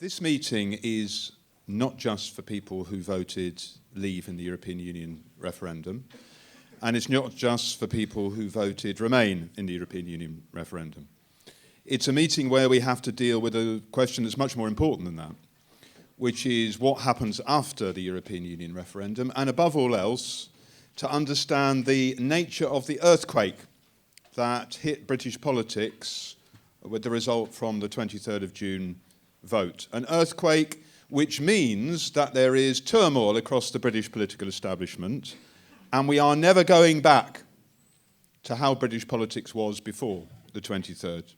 This meeting is not just for people who voted leave in the European Union referendum, and it's not just for people who voted remain in the European Union referendum. It's a meeting where we have to deal with a question that's much more important than that, which is what happens after the European Union referendum, and above all else, to understand the nature of the earthquake that hit British politics with the result from the 23rd of June vote. An earthquake which means that there is turmoil across the British political establishment, and we are never going back to how British politics was before the 23rd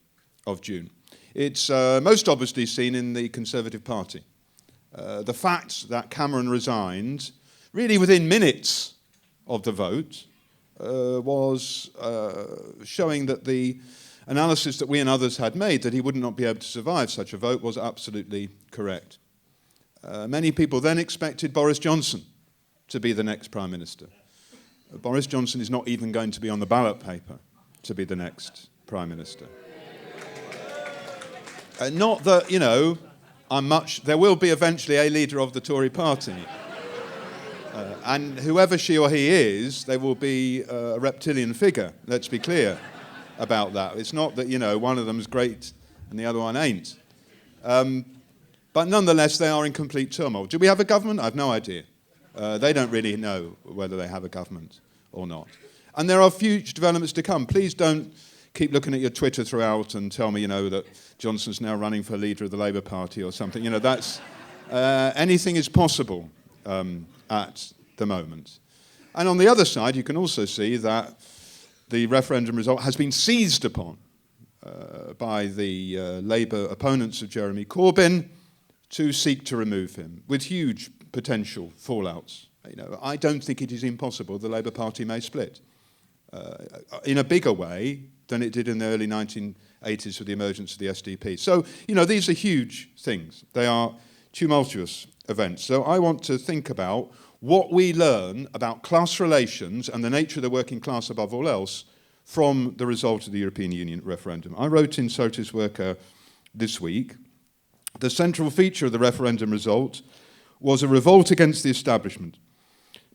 of June. It's most obviously seen in the Conservative Party. The fact that Cameron resigned, really within minutes of the vote, was showing that the analysis that we and others had made, that he would not be able to survive such a vote, was absolutely correct. Many people then expected Boris Johnson to be the next Prime Minister. Boris Johnson is not even going to be on the ballot paper to be the next Prime Minister. Not that, you know, there will be eventually a leader of the Tory party. And whoever she or he is, they will be a reptilian figure, let's be clear about that. It's not that, you know, one of them's great and the other one ain't. But nonetheless, they are in complete turmoil. Do we have a government? I have no idea. They don't really know whether they have a government or not. And there are huge developments to come. Please don't keep looking at your Twitter throughout and tell me, you know, that Johnson's now running for leader of the Labour Party or something. You know, that's anything is possible at the moment. And on the other side, you can also see that the referendum result has been seized upon by the Labour opponents of Jeremy Corbyn to seek to remove him, with huge potential fallouts. You know, I don't think it is impossible the Labour Party may split in a bigger way than it did in the early 1980s with the emergence of the SDP. So, you know, these are huge things. They are tumultuous events. So I want to think about what we learn about class relations and the nature of the working class above all else from the result of the European Union referendum. I wrote in Socialist Worker this week, the central feature of the referendum result was a revolt against the establishment.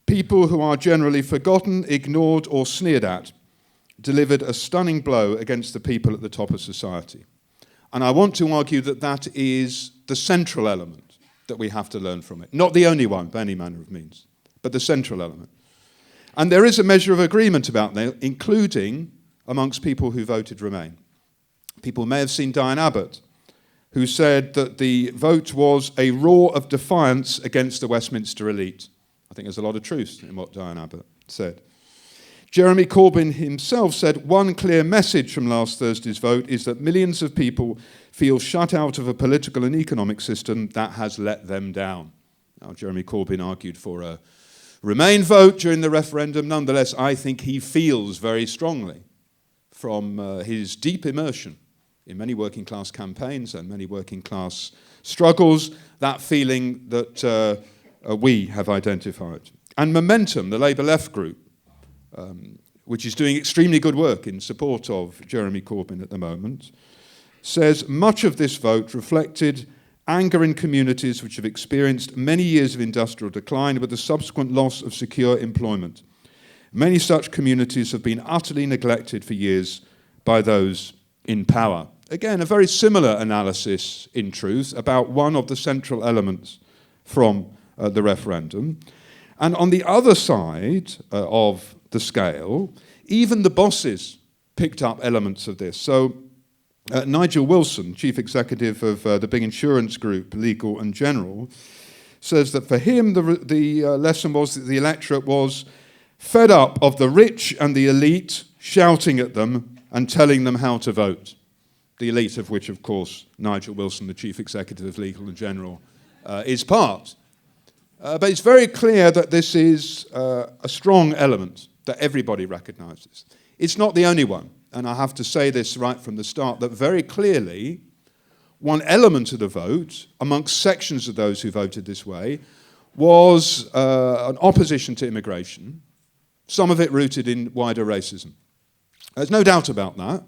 People who are generally forgotten, ignored or sneered at delivered a stunning blow against the people at the top of society. And I want to argue that that is the central element that we have to learn from it. Not the only one, by any manner of means, but the central element. And there is a measure of agreement about that, including amongst people who voted Remain. People may have seen Diane Abbott, who said that the vote was a roar of defiance against the Westminster elite. I think there's a lot of truth in what Diane Abbott said. Jeremy Corbyn himself said one clear message from last Thursday's vote is that millions of people feel shut out of a political and economic system that has let them down. Now, Jeremy Corbyn argued for a Remain vote during the referendum. Nonetheless, I think he feels very strongly from his deep immersion in many working class campaigns and many working class struggles, that feeling that we have identified. And Momentum, the Labour Left group, which is doing extremely good work in support of Jeremy Corbyn at the moment, says much of this vote reflected anger in communities which have experienced many years of industrial decline with the subsequent loss of secure employment. Many such communities have been utterly neglected for years by those in power. Again, a very similar analysis, in truth, about one of the central elements from the referendum. And on the other side of the scale, even the bosses picked up elements of this. So Nigel Wilson, chief executive of the big insurance group, Legal and General, says that for him the lesson was that the electorate was fed up of the rich and the elite shouting at them and telling them how to vote. The elite of which, of course, Nigel Wilson, the chief executive of Legal and General, is part. But it's very clear that this is a strong element that everybody recognises. It's not the only one, and I have to say this right from the start, that very clearly one element of the vote, amongst sections of those who voted this way, was an opposition to immigration, some of it rooted in wider racism. There's no doubt about that,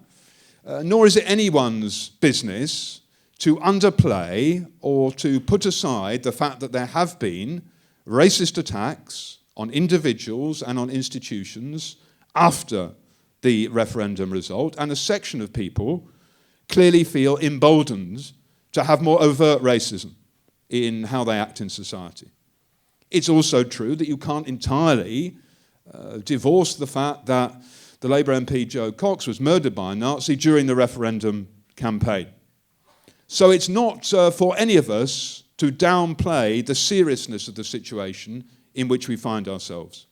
nor is it anyone's business to underplay or to put aside the fact that there have been racist attacks on individuals and on institutions after the referendum result, and a section of people clearly feel emboldened to have more overt racism in how they act in society. It's also true that you can't entirely divorce the fact that the Labour MP Joe Cox was murdered by a Nazi during the referendum campaign. So it's not for any of us to downplay the seriousness of the situation in which we find ourselves.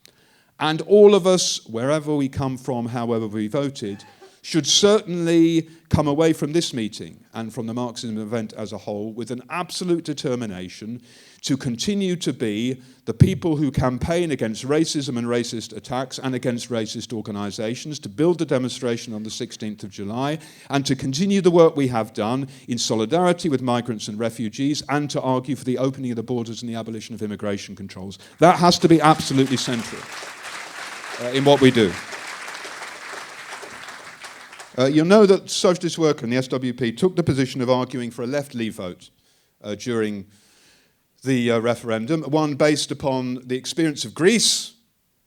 And all of us, wherever we come from, however we voted, should certainly come away from this meeting and from the Marxism event as a whole with an absolute determination to continue to be the people who campaign against racism and racist attacks and against racist organisations, to build the demonstration on the 16th of July, and to continue the work we have done in solidarity with migrants and refugees, and to argue for the opening of the borders and the abolition of immigration controls. That has to be absolutely central in what we do. You'll know that Socialist Worker and the SWP took the position of arguing for a left leave vote during the referendum, one based upon the experience of Greece,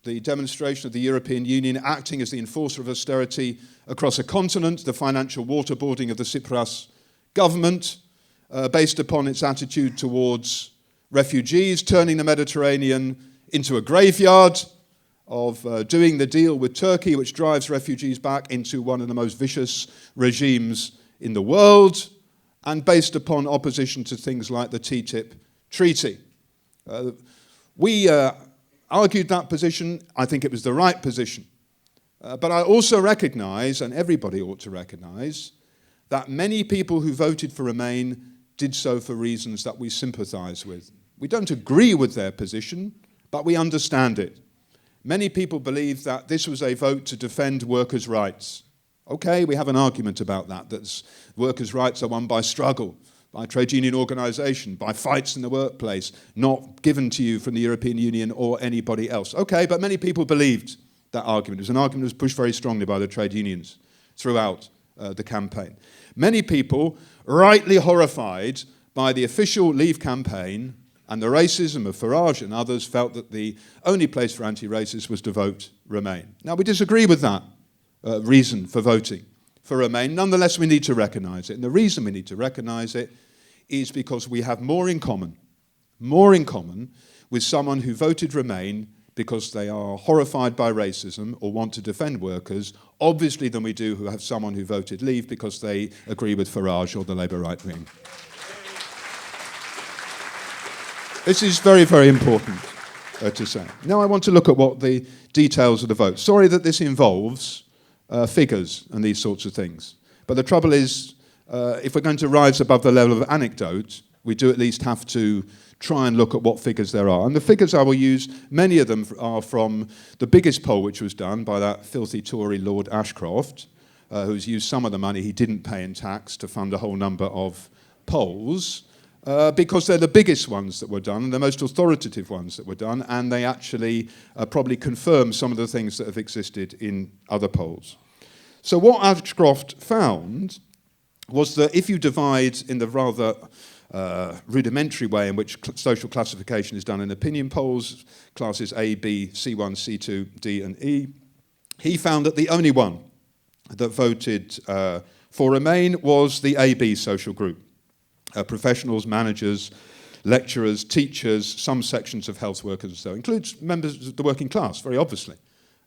the demonstration of the European Union acting as the enforcer of austerity across a continent, the financial waterboarding of the Tsipras government, based upon its attitude towards refugees, turning the Mediterranean into a graveyard, of doing the deal with Turkey, which drives refugees back into one of the most vicious regimes in the world, and based upon opposition to things like the TTIP treaty. We argued that position. I think it was the right position. But I also recognise, and everybody ought to recognise, that many people who voted for Remain did so for reasons that we sympathise with. We don't agree with their position, but we understand it. Many people believe that this was a vote to defend workers' rights. Okay, we have an argument about that, that workers' rights are won by struggle, by trade union organisation, by fights in the workplace, not given to you from the European Union or anybody else. Okay, but many people believed that argument. It was an argument that was pushed very strongly by the trade unions throughout the campaign. Many people, rightly horrified by the official Leave campaign and the racism of Farage and others, felt that the only place for anti-racists was to vote Remain. Now, we disagree with that reason for voting for Remain. Nonetheless, we need to recognise it. And the reason we need to recognise it is because we have more in common with someone who voted Remain because they are horrified by racism or want to defend workers, obviously, than we do who have someone who voted Leave because they agree with Farage or the Labour right wing. This is very, very important to say. Now I want to look at what the details of the vote. Sorry that this involves figures and these sorts of things. But the trouble is, if we're going to rise above the level of anecdote, we do at least have to try and look at what figures there are. And the figures I will use, many of them are from the biggest poll which was done by that filthy Tory Lord Ashcroft, who's used some of the money he didn't pay in tax to fund a whole number of polls. Because they're the biggest ones that were done, the most authoritative ones that were done, and they actually probably confirm some of the things that have existed in other polls. So what Ashcroft found was that if you divide in the rather rudimentary way in which social classification is done in opinion polls, classes A, B, C1, C2, D, and E, he found that the only one that voted for Remain was the AB social group. Professionals, managers, lecturers, teachers, some sections of health workers and so on. Includes members of the working class, very obviously.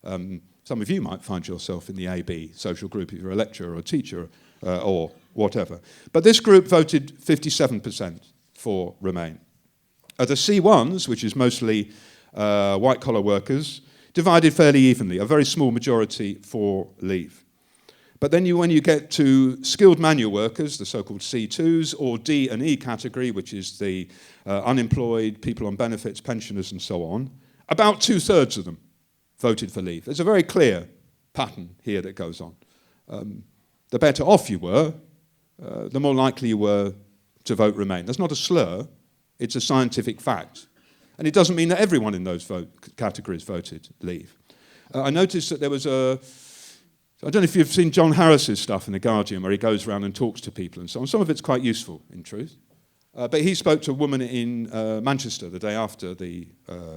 Some of you might find yourself in the AB social group if you're a lecturer or a teacher or whatever. But this group voted 57% for Remain. The C1s, which is mostly white-collar workers, divided fairly evenly, a very small majority for Leave. But then when you get to skilled manual workers, the so-called C2s, or D and E category, which is the unemployed, people on benefits, pensioners, and so on, about 2/3 of them voted for Leave. There's a very clear pattern here that goes on. The better off you were, the more likely you were to vote Remain. That's not a slur, it's a scientific fact. And it doesn't mean that everyone in those categories voted Leave. I noticed that there was a So I don't know if you've seen John Harris's stuff in The Guardian, where he goes around and talks to people and so on. Some of it's quite useful, in truth. But he spoke to a woman in Manchester the day after the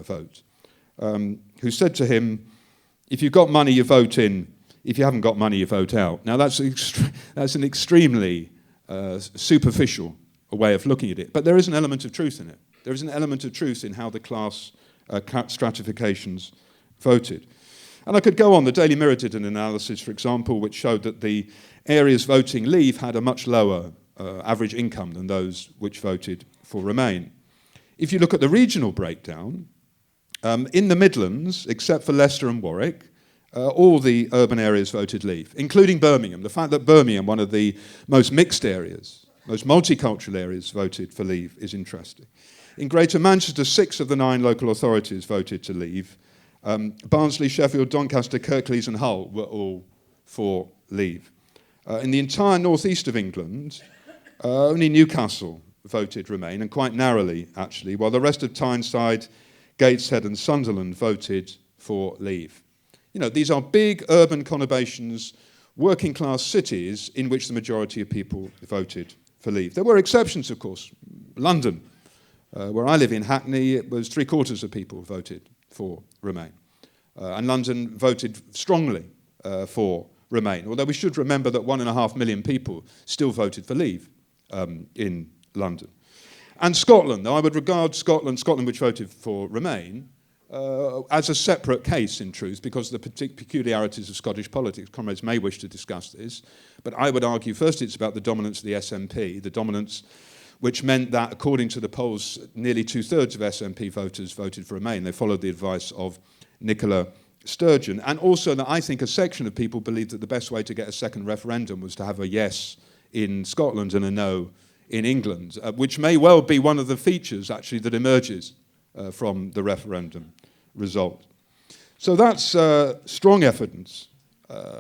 vote, who said to him, if you've got money, you vote in. If you haven't got money, you vote out. Now, that's an extremely superficial way of looking at it. But there is an element of truth in it. There is an element of truth in how the class stratifications voted. And I could go on. The Daily Mirror did an analysis, for example, which showed that the areas voting Leave had a much lower average income than those which voted for Remain. If you look at the regional breakdown, in the Midlands, except for Leicester and Warwick, all the urban areas voted Leave, including Birmingham. The fact that Birmingham, one of the most mixed areas, most multicultural areas, voted for Leave is interesting. In Greater Manchester, 6 of the 9 local authorities voted to Leave. Barnsley, Sheffield, Doncaster, Kirklees and Hull were all for Leave. In the entire northeast of England, only Newcastle voted Remain, and quite narrowly, actually, while the rest of Tyneside, Gateshead and Sunderland voted for Leave. You know, these are big urban conurbations, working-class cities in which the majority of people voted for Leave. There were exceptions, of course. London, where I live in Hackney, it was 3/4 of people voted for Remain. And London voted strongly for Remain, although we should remember that 1.5 million people still voted for Leave in London. And Scotland, though I would regard Scotland which voted for Remain, as a separate case, in truth, because of the peculiarities of Scottish politics. Comrades may wish to discuss this, but I would argue first it's about the dominance of the SNP, the dominance which meant that, according to the polls, nearly 2/3 of SNP voters voted for Remain. They followed the advice of Nicola Sturgeon. And also that I think a section of people believed that the best way to get a second referendum was to have a yes in Scotland and a no in England, which may well be one of the features, actually, that emerges from the referendum result. So that's strong evidence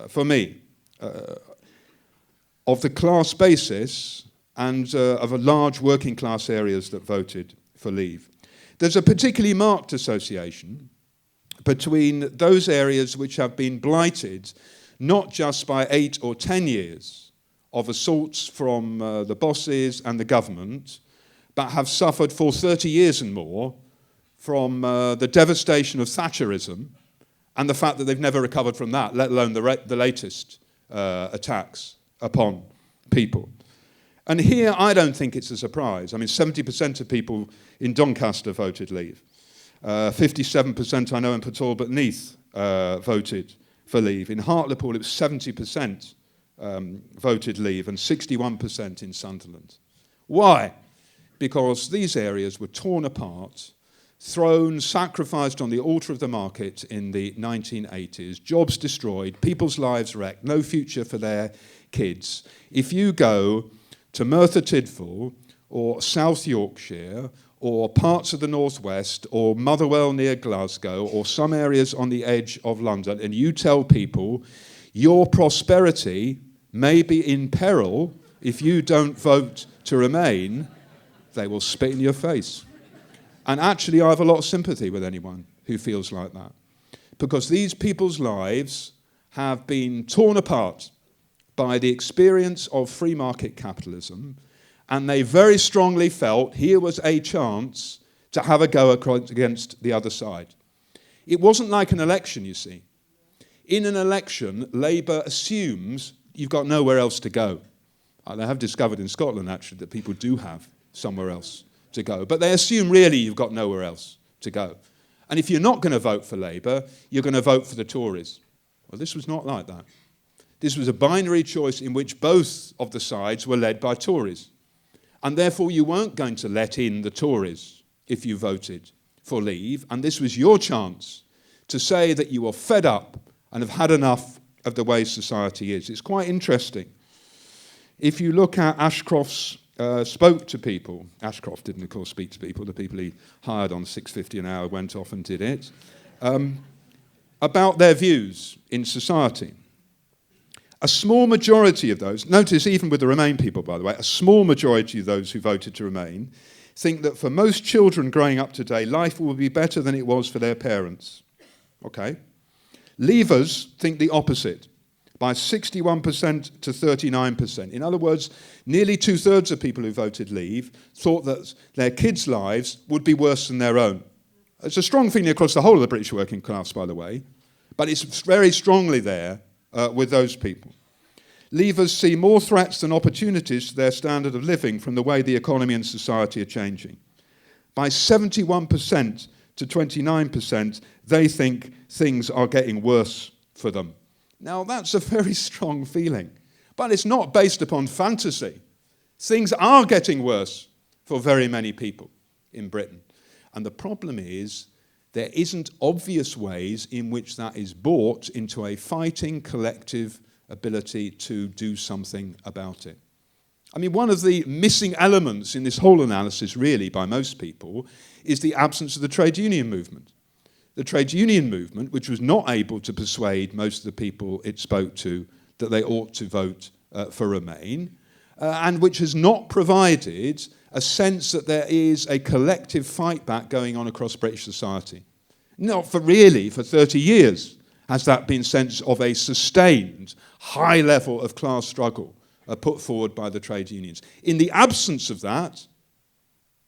for me of the class basis and of a large working class areas that voted for Leave. There's a particularly marked association between those areas which have been blighted not just by 8 or 10 years of assaults from the bosses and the government, but have suffered for 30 years and more from the devastation of Thatcherism and the fact that they've never recovered from that, let alone the latest attacks upon people. And here, I don't think it's a surprise. I mean, 70% of people in Doncaster voted Leave. 57%, I know, in Port Talbot Neath voted for Leave. In Hartlepool, it was 70% voted Leave and 61% in Sunderland. Why? Because these areas were torn apart, thrown, sacrificed on the altar of the market in the 1980s, jobs destroyed, people's lives wrecked, no future for their kids. If you go to Merthyr Tydfil or South Yorkshire or parts of the northwest or Motherwell near Glasgow or some areas on the edge of London, and you tell people your prosperity may be in peril if you don't vote to Remain, they will spit in your face. And actually, I have a lot of sympathy with anyone who feels like that, because these people's lives have been torn apart by the experience of free market capitalism, and they very strongly felt here was a chance to have a go against the other side. It wasn't like an election, you see. In an election, Labour assumes you've got nowhere else to go. I have discovered in Scotland, actually, that people do have somewhere else to go. But they assume, really, you've got nowhere else to go. And if you're not going to vote for Labour, you're going to vote for the Tories. Well, this was not like that. This was a binary choice in which both of the sides were led by Tories. And therefore, you weren't going to let in the Tories if you voted for Leave. And this was your chance to say that you were fed up and have had enough of the way society is. It's quite interesting. If you look at Ashcroft's spoke to people. Ashcroft didn't, of course, speak to people. The people he hired on $6.50 an hour went off and did it. About their views in society. A small majority of those, notice even with the Remain people, by the way, a small majority of those who voted to Remain think that for most children growing up today, life will be better than it was for their parents. Okay? Leavers think the opposite. by 61% to 39%. In other words, nearly two-thirds of people who voted Leave thought that their kids' lives would be worse than their own. It's a strong feeling across the whole of the British working class, by the way, but it's very strongly there with those people. Leavers see more threats than opportunities to their standard of living from the way the economy and society are changing. By 71% to 29%, they think things are getting worse for them. Now, that's a very strong feeling, but it's not based upon fantasy. Things are getting worse for very many people in Britain. And the problem is there isn't obvious ways in which that is brought into a fighting collective ability to do something about it. I mean, one of the missing elements in this whole analysis, really, by most people, is the absence of the trade union movement. The trade union movement, which was not able to persuade most of the people it spoke to that they ought to vote for Remain, and which has not provided a sense that there is a collective fight back going on across British society. Not for 30 years has that been sense of a sustained high level of class struggle put forward by the trade unions. In the absence of that,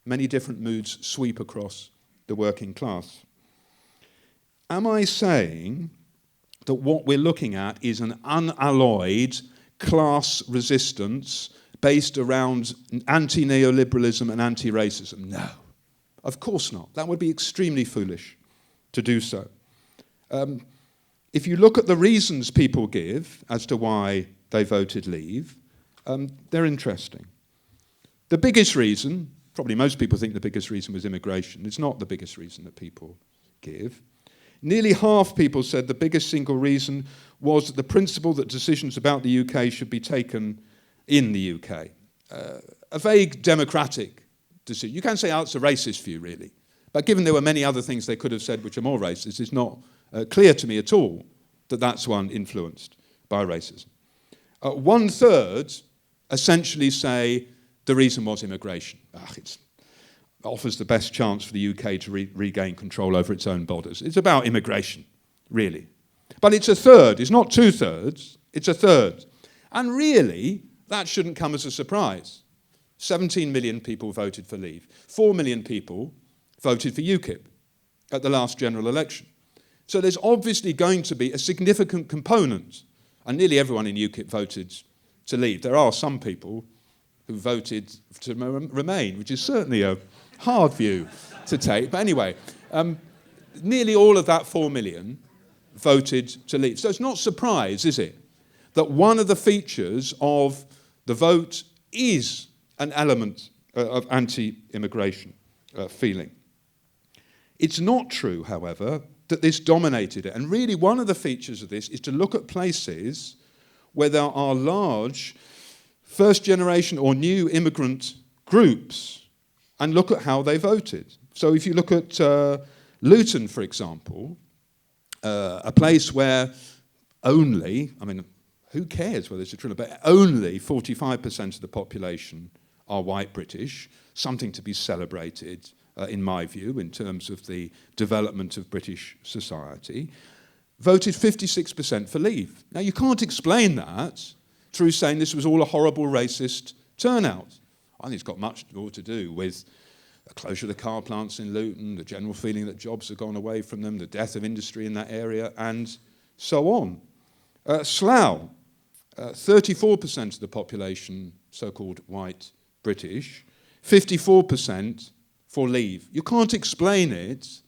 many different moods sweep across the working class. Am I saying that what we're looking at is an unalloyed class resistance based around anti-neoliberalism and anti-racism? No, of course not. That would be extremely foolish to do so. If you look at the reasons people give as to why they voted Leave, they're interesting. The biggest reason, probably most people think the biggest reason was immigration. It's not the biggest reason that people give. Nearly half people said the biggest single reason was the principle that decisions about the UK should be taken in the UK. A vague democratic decision. You can say, oh, it's a racist view, really. But given there were many other things they could have said which are more racist, it's not clear to me at all that that's one influenced by racism. 1/3 essentially say the reason was immigration. It offers the best chance for the UK to regain control over its own borders. It's about immigration, really. But it's 1/3. It's not 2/3. It's 1/3. And really, that shouldn't come as a surprise. 17 million people voted for Leave. 4 million people voted for UKIP at the last general election. So there's obviously going to be a significant component, and nearly everyone in UKIP voted to Leave. There are some people who voted to Remain, which is certainly a hard view to take. But anyway, nearly all of that 4 million voted to Leave. So it's not surprise, is it, that one of the features of the vote is an element of anti-immigration feeling. It's not true, however, that this dominated it. And really one of the features of this is to look at places where there are large first-generation or new immigrant groups and look at how they voted. So if you look at Luton, for example, a place where only, I mean, who cares whether it's a true, but only 45% of the population are white British, something to be celebrated, in my view, in terms of the development of British society, voted 56% for Leave. Now, you can't explain that through saying this was all a horrible racist turnout. I think it's got much more to do with the closure of the car plants in Luton, the general feeling that jobs have gone away from them, the death of industry in that area, and so on. Slough, 34% of the population, so-called white British, 54% for Leave. You can't explain it,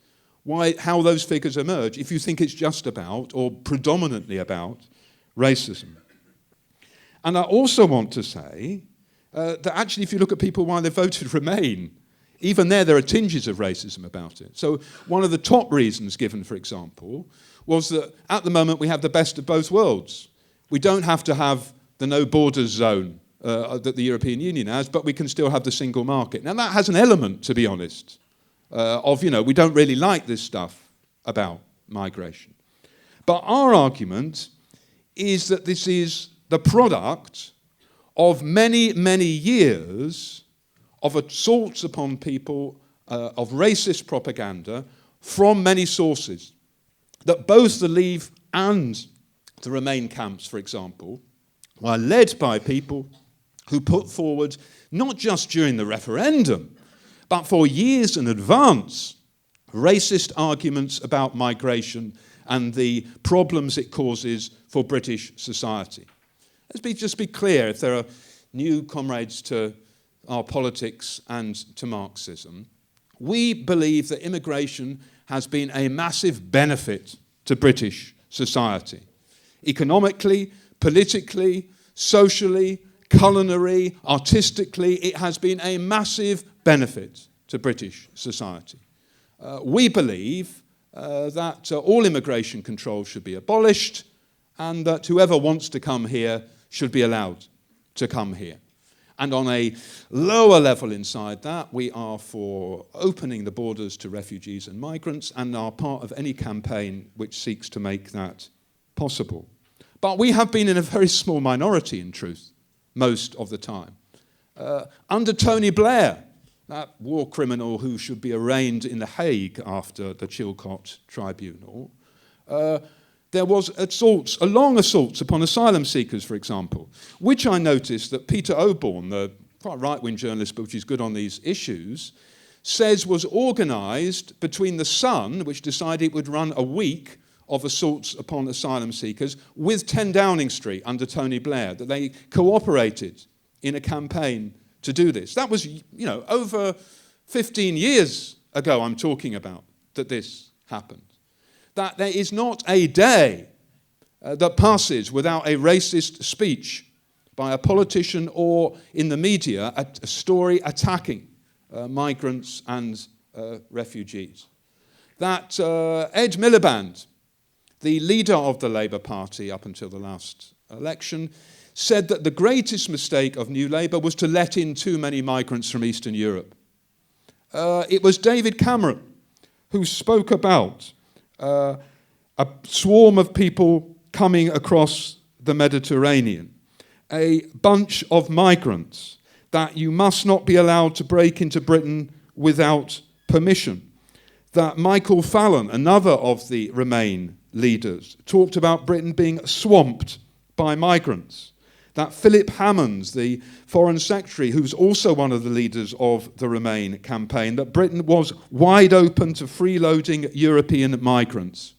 how those figures emerge, if you think it's just about, or predominantly about, racism. And I also want to say that actually if you look at people why they voted Remain, even there are tinges of racism about it. So one of the top reasons given, for example, was that at the moment we have the best of both worlds. We don't have to have the no borders zone that the European Union has, but we can still have the single market. Now that has an element, to be honest, of, we don't really like this stuff about migration. But our argument is that this is the product of many, many years of assaults upon people, of racist propaganda from many sources, that both the Leave and the Remain camps, for example, were led by people who put forward, not just during the referendum, but for years in advance, racist arguments about migration and the problems it causes for British society. Just be clear, if there are new comrades to our politics and to Marxism, we believe that immigration has been a massive benefit to British society. Economically, politically, socially, culinary, artistically, it has been a massive benefit to British society. We believe that all immigration controls should be abolished and that whoever wants to come here should be allowed to come here. And on a lower level inside that, we are for opening the borders to refugees and migrants and are part of any campaign which seeks to make that possible. But we have been in a very small minority, in truth, most of the time. Under Tony Blair, that war criminal who should be arraigned in The Hague after the Chilcot Tribunal, there was long assaults upon asylum seekers, for example, which I noticed that Peter Oborne, the quite right-wing journalist, but which is good on these issues, says was organised between The Sun, which decided it would run a week of assaults upon asylum seekers, with 10 Downing Street under Tony Blair, that they cooperated in a campaign to do this. That was, over 15 years ago I'm talking about that this happened. That there is not a day that passes without a racist speech by a politician or in the media, a story attacking migrants and refugees. That Ed Miliband, the leader of the Labour Party up until the last election, said that the greatest mistake of New Labour was to let in too many migrants from Eastern Europe. It was David Cameron who spoke about a swarm of people coming across the Mediterranean, a bunch of migrants that you must not be allowed to break into Britain without permission. That Michael Fallon, another of the Remain leaders, talked about Britain being swamped by migrants. That Philip Hammonds, the Foreign Secretary, who's also one of the leaders of the Remain campaign, that Britain was wide open to freeloading European migrants.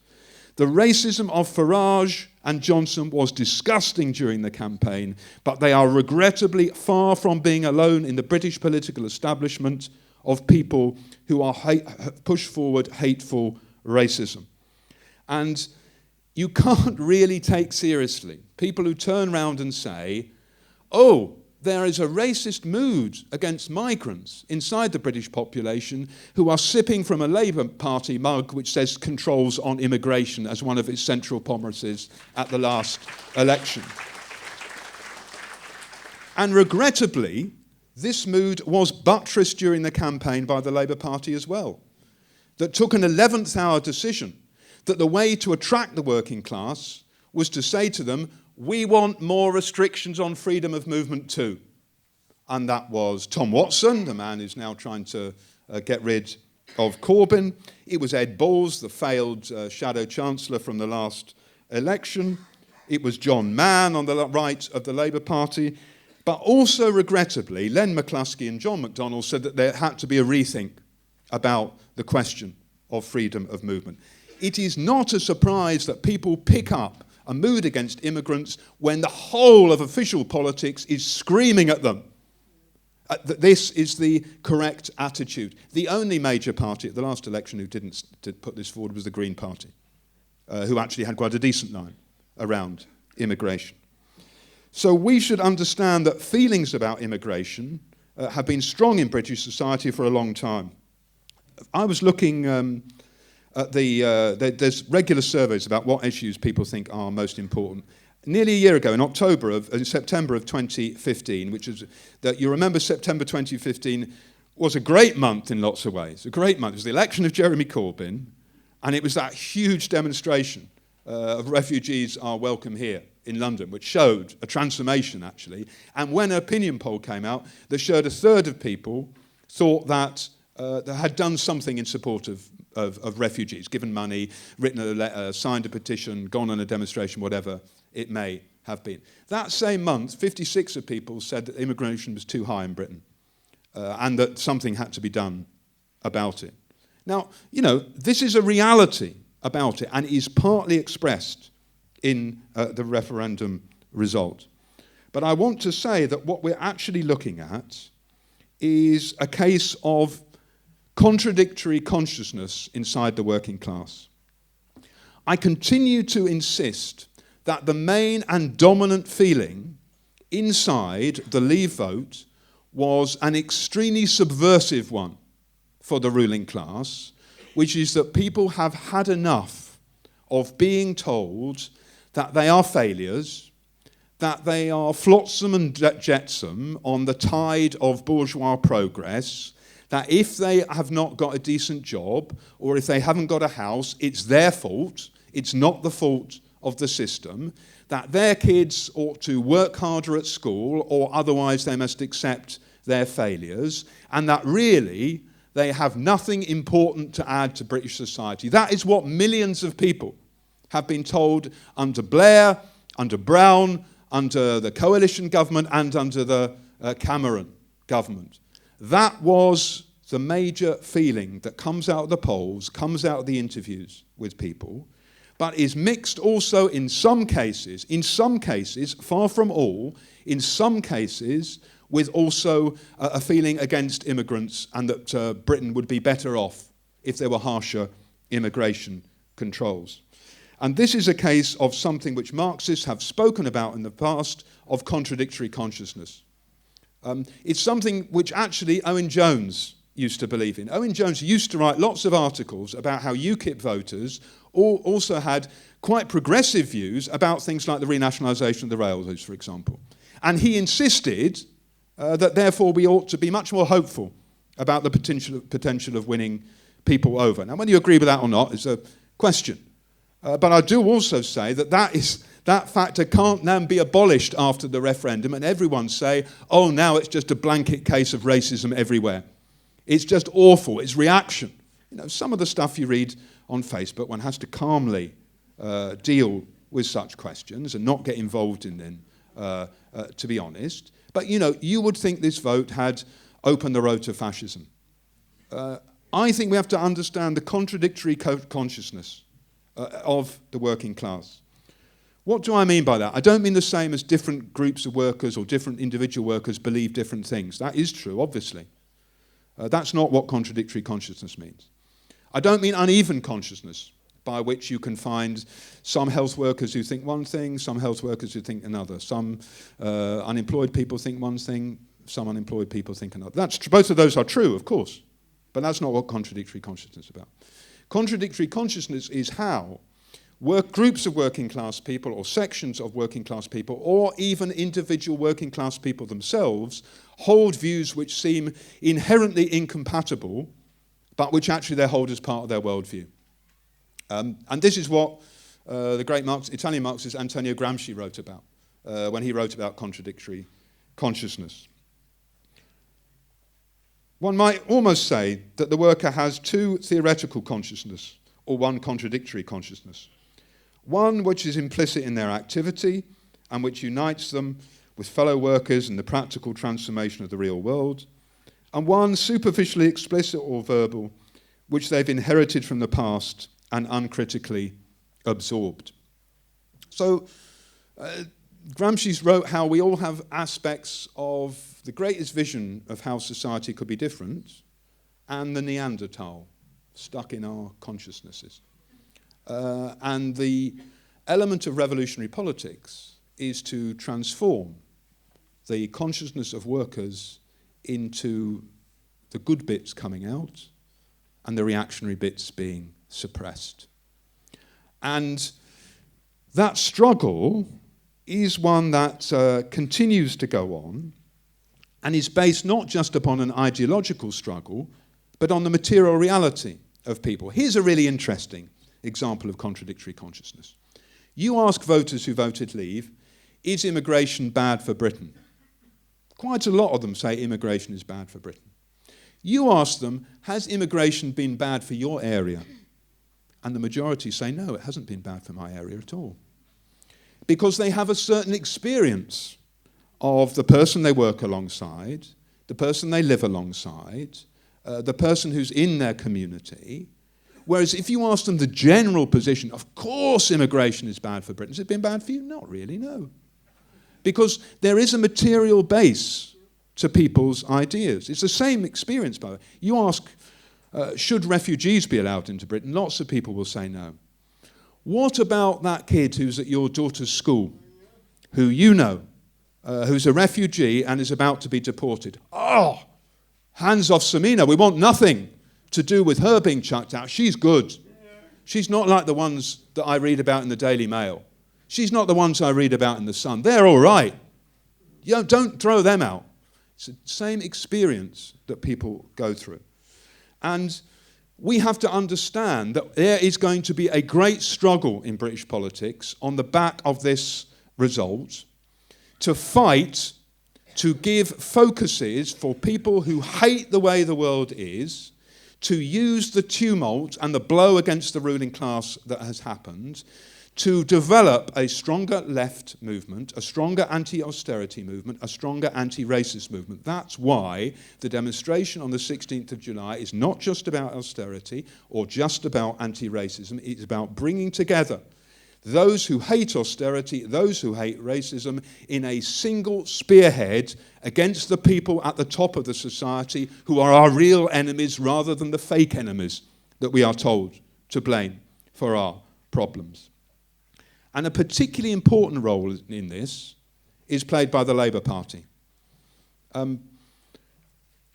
The racism of Farage and Johnson was disgusting during the campaign, but they are regrettably far from being alone in the British political establishment of people who are push forward hateful racism. And you can't really take seriously people who turn around and say, oh, there is a racist mood against migrants inside the British population who are sipping from a Labour Party mug which says controls on immigration as one of its central promises at the last election. And regrettably, this mood was buttressed during the campaign by the Labour Party as well, that took an 11th hour decision that the way to attract the working class was to say to them, we want more restrictions on freedom of movement too. And that was Tom Watson, the man who's now trying to get rid of Corbyn. It was Ed Balls, the failed shadow chancellor from the last election. It was John Mann on the right of the Labour Party. But also, regrettably, Len McCluskey and John McDonnell said that there had to be a rethink about the question of freedom of movement. It is not a surprise that people pick up a mood against immigrants when the whole of official politics is screaming at them. This is the correct attitude. The only major party at the last election who didn't put this forward was the Green Party, who actually had quite a decent line around immigration. So we should understand that feelings about immigration have been strong in British society for a long time. I was looking at there's regular surveys about what issues people think are most important. Nearly a year ago, in September of 2015, which is that you remember September 2015 was a great month in lots of ways. A great month. It was the election of Jeremy Corbyn, and it was that huge demonstration of refugees are welcome here in London, which showed a transformation, actually. And when an opinion poll came out that showed a third of people thought that they had done something in support of refugees, given money, written a letter, signed a petition, gone on a demonstration, whatever, it may have been. That same month, 56 of people said that immigration was too high in Britain and that something had to be done about it. Now, you know, this is a reality about it and is partly expressed in the referendum result. But I want to say that what we're actually looking at is a case of contradictory consciousness inside the working class. I continue to insist that the main and dominant feeling inside the Leave vote was an extremely subversive one for the ruling class, which is that people have had enough of being told that they are failures, that they are flotsam and jetsam on the tide of bourgeois progress, that if they have not got a decent job or if they haven't got a house, it's their fault, it's not the fault of the system, that their kids ought to work harder at school or otherwise they must accept their failures, and that really they have nothing important to add to British society. That is what millions of people have been told under Blair, under Brown, under the coalition government and under the Cameron government. That was the major feeling that comes out of the polls, comes out of the interviews with people, but is mixed also in some cases, far from all, in some cases, with also a feeling against immigrants and that Britain would be better off if there were harsher immigration controls. And this is a case of something which Marxists have spoken about in the past, of contradictory consciousness. It's something which actually Owen Jones used to believe in. Owen Jones used to write lots of articles about how UKIP voters also had quite progressive views about things like the renationalisation of the railways, for example. And he insisted that therefore we ought to be much more hopeful about the potential of winning people over. Now, whether you agree with that or not is a question. But I do also say that that factor can't now be abolished after the referendum and everyone say, oh, now it's just a blanket case of racism everywhere. It's just awful, it's reaction. You know, some of the stuff you read on Facebook, one has to calmly deal with such questions and not get involved in them, to be honest. But, you know, you would think this vote had opened the road to fascism. I think we have to understand the contradictory consciousness of the working class. What do I mean by that? I don't mean the same as different groups of workers or different individual workers believe different things. That is true, obviously. That's not what contradictory consciousness means. I don't mean uneven consciousness, by which you can find some health workers who think one thing, some health workers who think another. Some unemployed people think one thing, some unemployed people think another. Both of those are true, of course, but that's not what contradictory consciousness is about. Contradictory consciousness is how groups of working class people or sections of working class people or even individual working class people themselves hold views which seem inherently incompatible, but which actually they hold as part of their worldview. And this is what the great Italian Marxist Antonio Gramsci wrote about when he wrote about contradictory consciousness. One might almost say that the worker has two theoretical consciousness or one contradictory consciousness. One which is implicit in their activity and which unites them with fellow workers in the practical transformation of the real world, and one superficially explicit or verbal which they've inherited from the past and uncritically absorbed. So Gramsci wrote how we all have aspects of the greatest vision of how society could be different and the Neanderthal stuck in our consciousnesses. And the element of revolutionary politics is to transform the consciousness of workers into the good bits coming out and the reactionary bits being suppressed. And that struggle is one that continues to go on and is based not just upon an ideological struggle, but on the material reality of people. Here's a really interesting example of contradictory consciousness. You ask voters who voted Leave, is immigration bad for Britain? Quite a lot of them say immigration is bad for Britain. You ask them, has immigration been bad for your area? And the majority say, no, it hasn't been bad for my area at all. because they have a certain experience of the person they work alongside, the person they live alongside, the person who's in their community. Whereas if you ask them the general position, of course immigration is bad for Britain. Has it been bad for you? Not really, no. Because there is a material base to people's ideas. It's the same experience, by the way. You ask, should refugees be allowed into Britain? Lots of people will say no. What about that kid who's at your daughter's school, who you know, who's a refugee and is about to be deported? Oh, hands off Samina. We want nothing to do with her being chucked out. She's good. She's not like the ones that I read about in the Daily Mail. She's not the ones I read about in the Sun. They're all right. You know, don't throw them out. It's the same experience that people go through. And we have to understand that there is going to be a great struggle in British politics on the back of this result to fight to give focuses for people who hate the way the world is, to use the tumult and the blow against the ruling class that has happened to develop a stronger left movement, a stronger anti-austerity movement, a stronger anti-racist movement. That's why the demonstration on the 16th of July is not just about austerity or just about anti-racism. It's about bringing together those who hate austerity, those who hate racism, in a single spearhead against the people at the top of the society who are our real enemies rather than the fake enemies that we are told to blame for our problems. And a particularly important role in this is played by the Labour Party.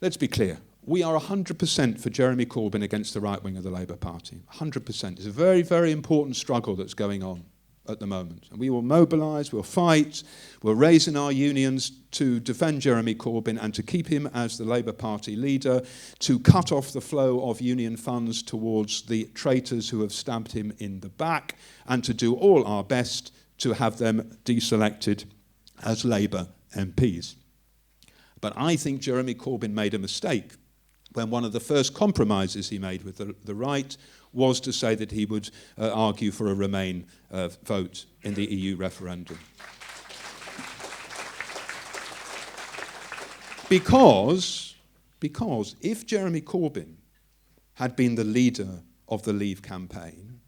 Let's be clear. We are 100% for Jeremy Corbyn against the right wing of the Labour Party. 100%. It's a very, very important struggle that's going on at the moment. And we will mobilise, we'll fight, we'll raise in our unions to defend Jeremy Corbyn and to keep him as the Labour Party leader, to cut off the flow of union funds towards the traitors who have stabbed him in the back, and to do all our best to have them deselected as Labour MPs. But I think Jeremy Corbyn made a mistake when one of the first compromises he made with the right was to say that he would argue for a Remain vote in the EU referendum. Because if Jeremy Corbyn had been the leader of the Leave campaign,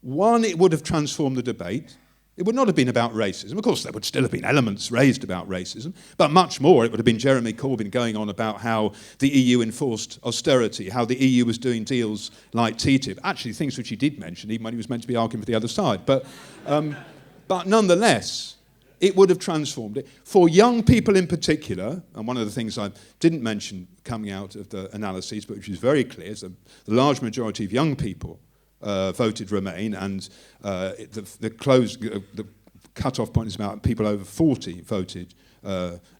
one, it would have transformed the debate. It would not have been about racism. Of course, there would still have been elements raised about racism, but much more, it would have been Jeremy Corbyn going on about how the EU enforced austerity, how the EU was doing deals like TTIP, actually things which he did mention, even when he was meant to be arguing for the other side. But nonetheless, it would have transformed it. For young people in particular, and one of the things I didn't mention coming out of the analyses, but which is very clear, is that the large majority of young people voted Remain, and the cut-off point is about people over 40 voted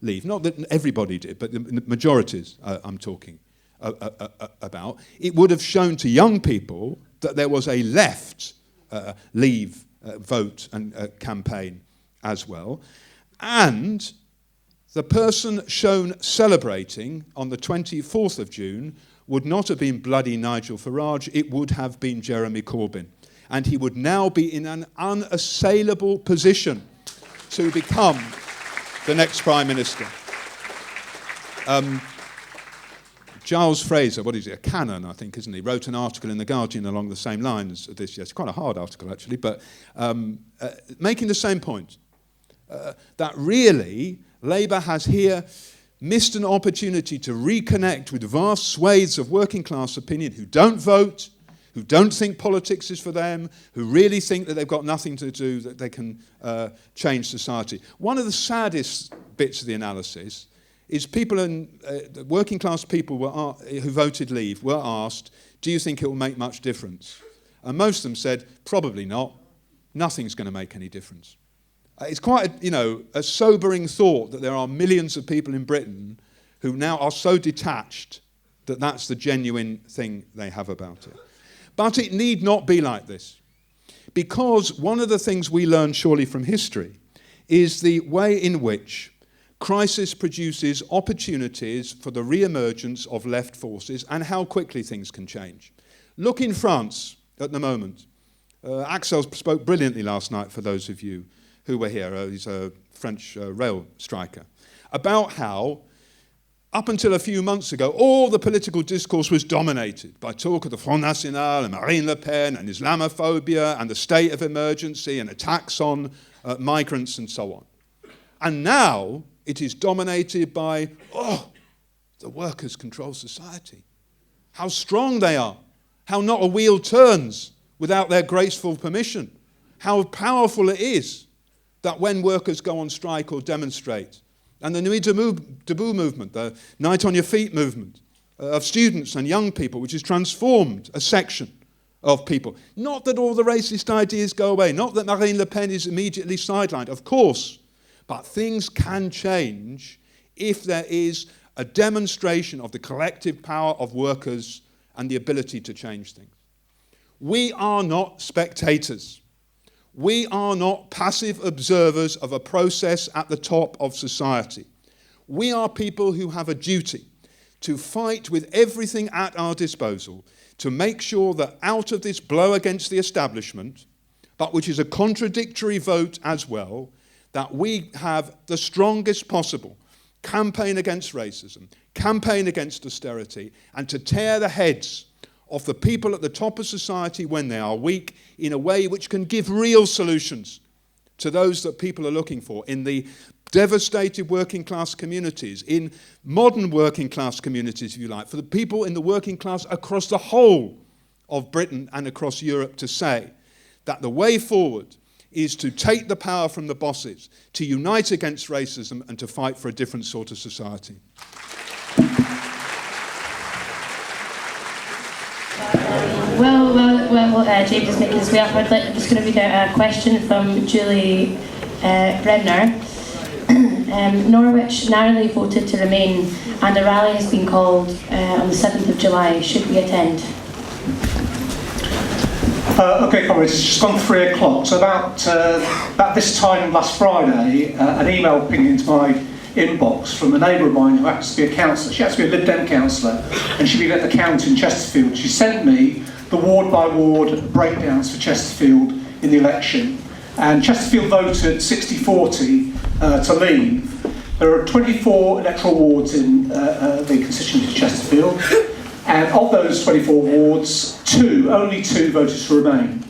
Leave. Not that everybody did, but the majorities I'm talking about. It would have shown to young people that there was a left Leave vote and campaign as well. And the person shown celebrating on the 24th of June would not have been bloody Nigel Farage, it would have been Jeremy Corbyn. And he would now be in an unassailable position to become the next Prime Minister. Giles Fraser, what is it, a canon, I think, isn't he, wrote an article in The Guardian along the same lines as this. Yes, quite a hard article, actually, but making the same point, that really Labour has here missed an opportunity to reconnect with vast swathes of working class opinion who don't vote, who don't think politics is for them, who really think that they've got nothing to do, that they can change society. One of the saddest bits of the analysis is people working class people who voted Leave were asked, do you think it will make much difference? And most of them said, probably not. Nothing's going to make any difference. It's quite a sobering thought that there are millions of people in Britain who now are so detached that that's the genuine thing they have about it. But it need not be like this. Because one of the things we learn surely from history is the way in which crisis produces opportunities for the re-emergence of left forces and how quickly things can change. Look in France at the moment. Axel spoke brilliantly last night for those of you who were here. He's a French rail striker. About how, up until a few months ago, all the political discourse was dominated by talk of the Front National and Marine Le Pen and Islamophobia and the state of emergency and attacks on migrants and so on. And now it is dominated by, the workers control society. How strong they are. How not a wheel turns without their graceful permission. How powerful it is that when workers go on strike or demonstrate, and the Nuit debout movement, the Night on Your Feet movement of students and young people, which has transformed a section of people. Not that all the racist ideas go away, not that Marine Le Pen is immediately sidelined, of course, but things can change if there is a demonstration of the collective power of workers and the ability to change things. We are not spectators. We are not passive observers of a process at the top of society. We are people who have a duty to fight with everything at our disposal to make sure that out of this blow against the establishment, but which is a contradictory vote as well, that we have the strongest possible campaign against racism, campaign against austerity, and to tear the heads of the people at the top of society when they are weak in a way which can give real solutions to those that people are looking for in the devastated working class communities, in modern working class communities, if you like, for the people in the working class across the whole of Britain and across Europe to say that the way forward is to take the power from the bosses, to unite against racism and to fight for a different sort of society. Well, James is making his way up. I'm just going to read out a question from Julie Brenner. Norwich narrowly voted to remain, and a rally has been called on the 7th of July. Should we attend? Okay, comrades, it's just gone 3 o'clock. So about this time last Friday, an email pinged into my inbox from a neighbour of mine who happens to be a councillor. She happens to be a Lib Dem councillor, and she'd been at the county in Chesterfield. She sent me the ward-by-ward breakdowns for Chesterfield in the election. And Chesterfield voted 60-40 to leave. There are 24 electoral wards in the constituency of Chesterfield. And of those 24 wards, only two voted to remain.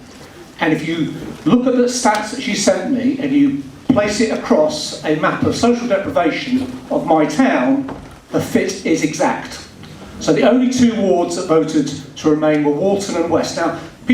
And if you look at the stats that she sent me and you place it across a map of social deprivation of my town, the fit is exact. So the only two wards that voted to remain were Walton and West. Now, I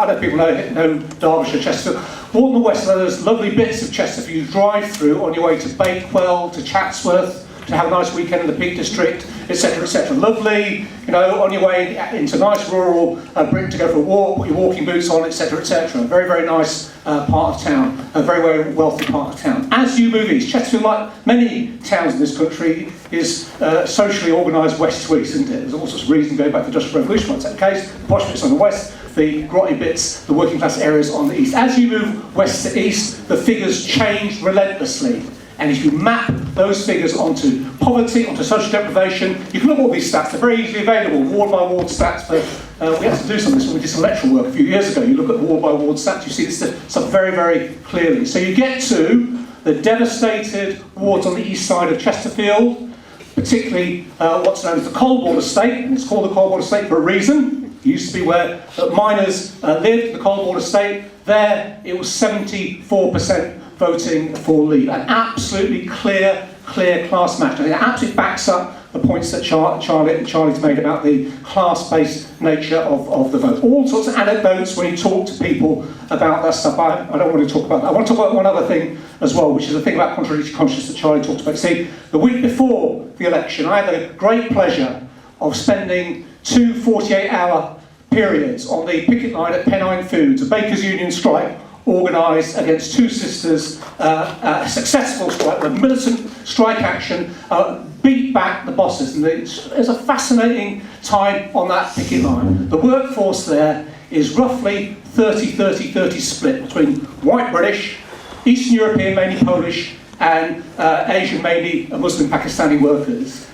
know people know Derbyshire, Chesterfield. Walton and West are those lovely bits of Chesterfield you drive through on your way to Bakewell, to Chatsworth, to have a nice weekend in the Peak District, etc., etc. Lovely, on your way into nice rural Britain to go for a walk, put your walking boots on, etc., etc. Very, very nice part of town, a very, very wealthy part of town. As you move east, Chesterfield, like many towns in this country, is socially organised west to east, isn't it? There's all sorts of reasons going back to the Industrial Revolution, might take the case, the posh bits on the west, the grotty bits, the working class areas on the east. As you move west to east, the figures change relentlessly. And if you map those figures onto poverty, onto social deprivation, you can look at all these stats. They're very easily available, ward-by-ward stats. We had to do some of this when we did some electoral work a few years ago. You look at ward-by-ward stats, you see this stuff very, very clearly. So you get to the devastated wards on the east side of Chesterfield, particularly what's known as the Colborne Estate, and it's called the Colborne Estate for a reason. It used to be where miners lived, the Colborne Estate. There, it was 74% voting for leave. An absolutely clear class match. I think it absolutely backs up the points that Charlie's made about the class-based nature of the vote. All sorts of anecdotes when you talk to people about that stuff. I don't want to talk about that. I want to talk about one other thing as well, which is the thing about contradictory conscience that Charlie talked about. See, the week before the election, I had the great pleasure of spending 2 48-hour periods on the picket line at Pennine Foods, a bakers' union strike organised against Two Sisters, a successful strike, a militant strike action, beat back the bosses. And it was a fascinating time on that picket line. The workforce there is roughly 30-30-30 split between white British, Eastern European, mainly Polish, and Asian, mainly Muslim Pakistani workers.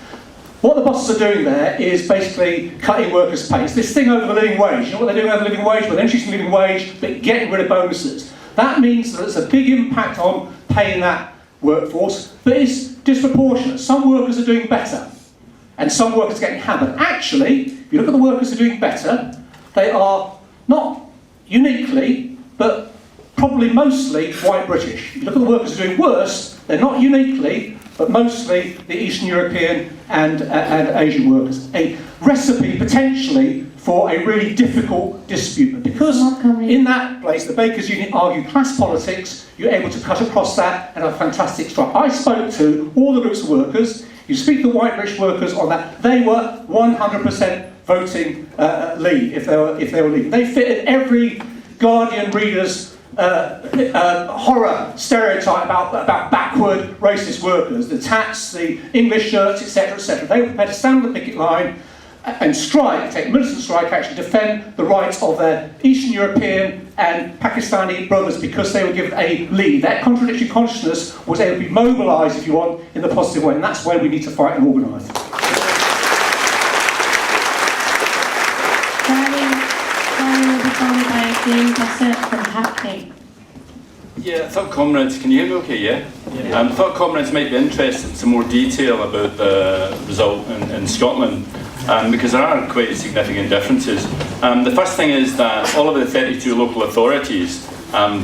What the bosses are doing there is basically cutting workers' pay. It's this thing over the living wage. You know what they're doing over the living wage? Well, they're introducing living wage, but getting rid of bonuses. That means that it's a big impact on paying that workforce, but it's disproportionate. Some workers are doing better, and some workers are getting hammered. Actually, if you look at the workers who are doing better, they are not uniquely, but probably mostly white British. If you look at the workers who are doing worse, they're not uniquely, but mostly the Eastern European and Asian workers. A recipe, potentially, for a really difficult dispute. But because in that place, the Bakers Union argued class politics, you're able to cut across that and have a fantastic strike. I spoke to all the groups of workers. You speak to white British workers on that. They were 100% voting leave if they were leaving. They fitted every Guardian reader's horror stereotype about backward racist workers, the tats, the English shirts, etc., etc. They were prepared to stand on the picket line and strike, take militant strike, actually defend the rights of their Eastern European and Pakistani brothers because they were given a lead. That contradictory consciousness was able to be mobilised, if you want, in the positive way, and that's why we need to fight and organise. Yeah, I thought comrades, can you hear me okay, yeah? I thought comrades might be interested in some more detail about the result in Scotland, because there are quite significant differences. The first thing is that all of the 32 local authorities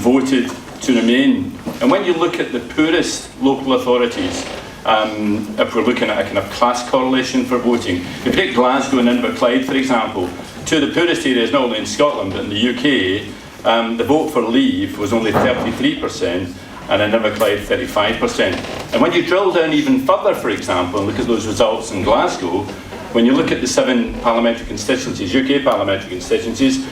voted to remain. And when you look at the poorest local authorities, if we're looking at a kind of class correlation for voting, if you take Glasgow and Inverclyde, for example, two of the poorest areas, not only in Scotland but in the UK, the vote for leave was only 33%, and in Inverclyde 35%. And when you drill down even further, for example, and look at those results in Glasgow, when you look at the 7 parliamentary constituencies, UK parliamentary constituencies,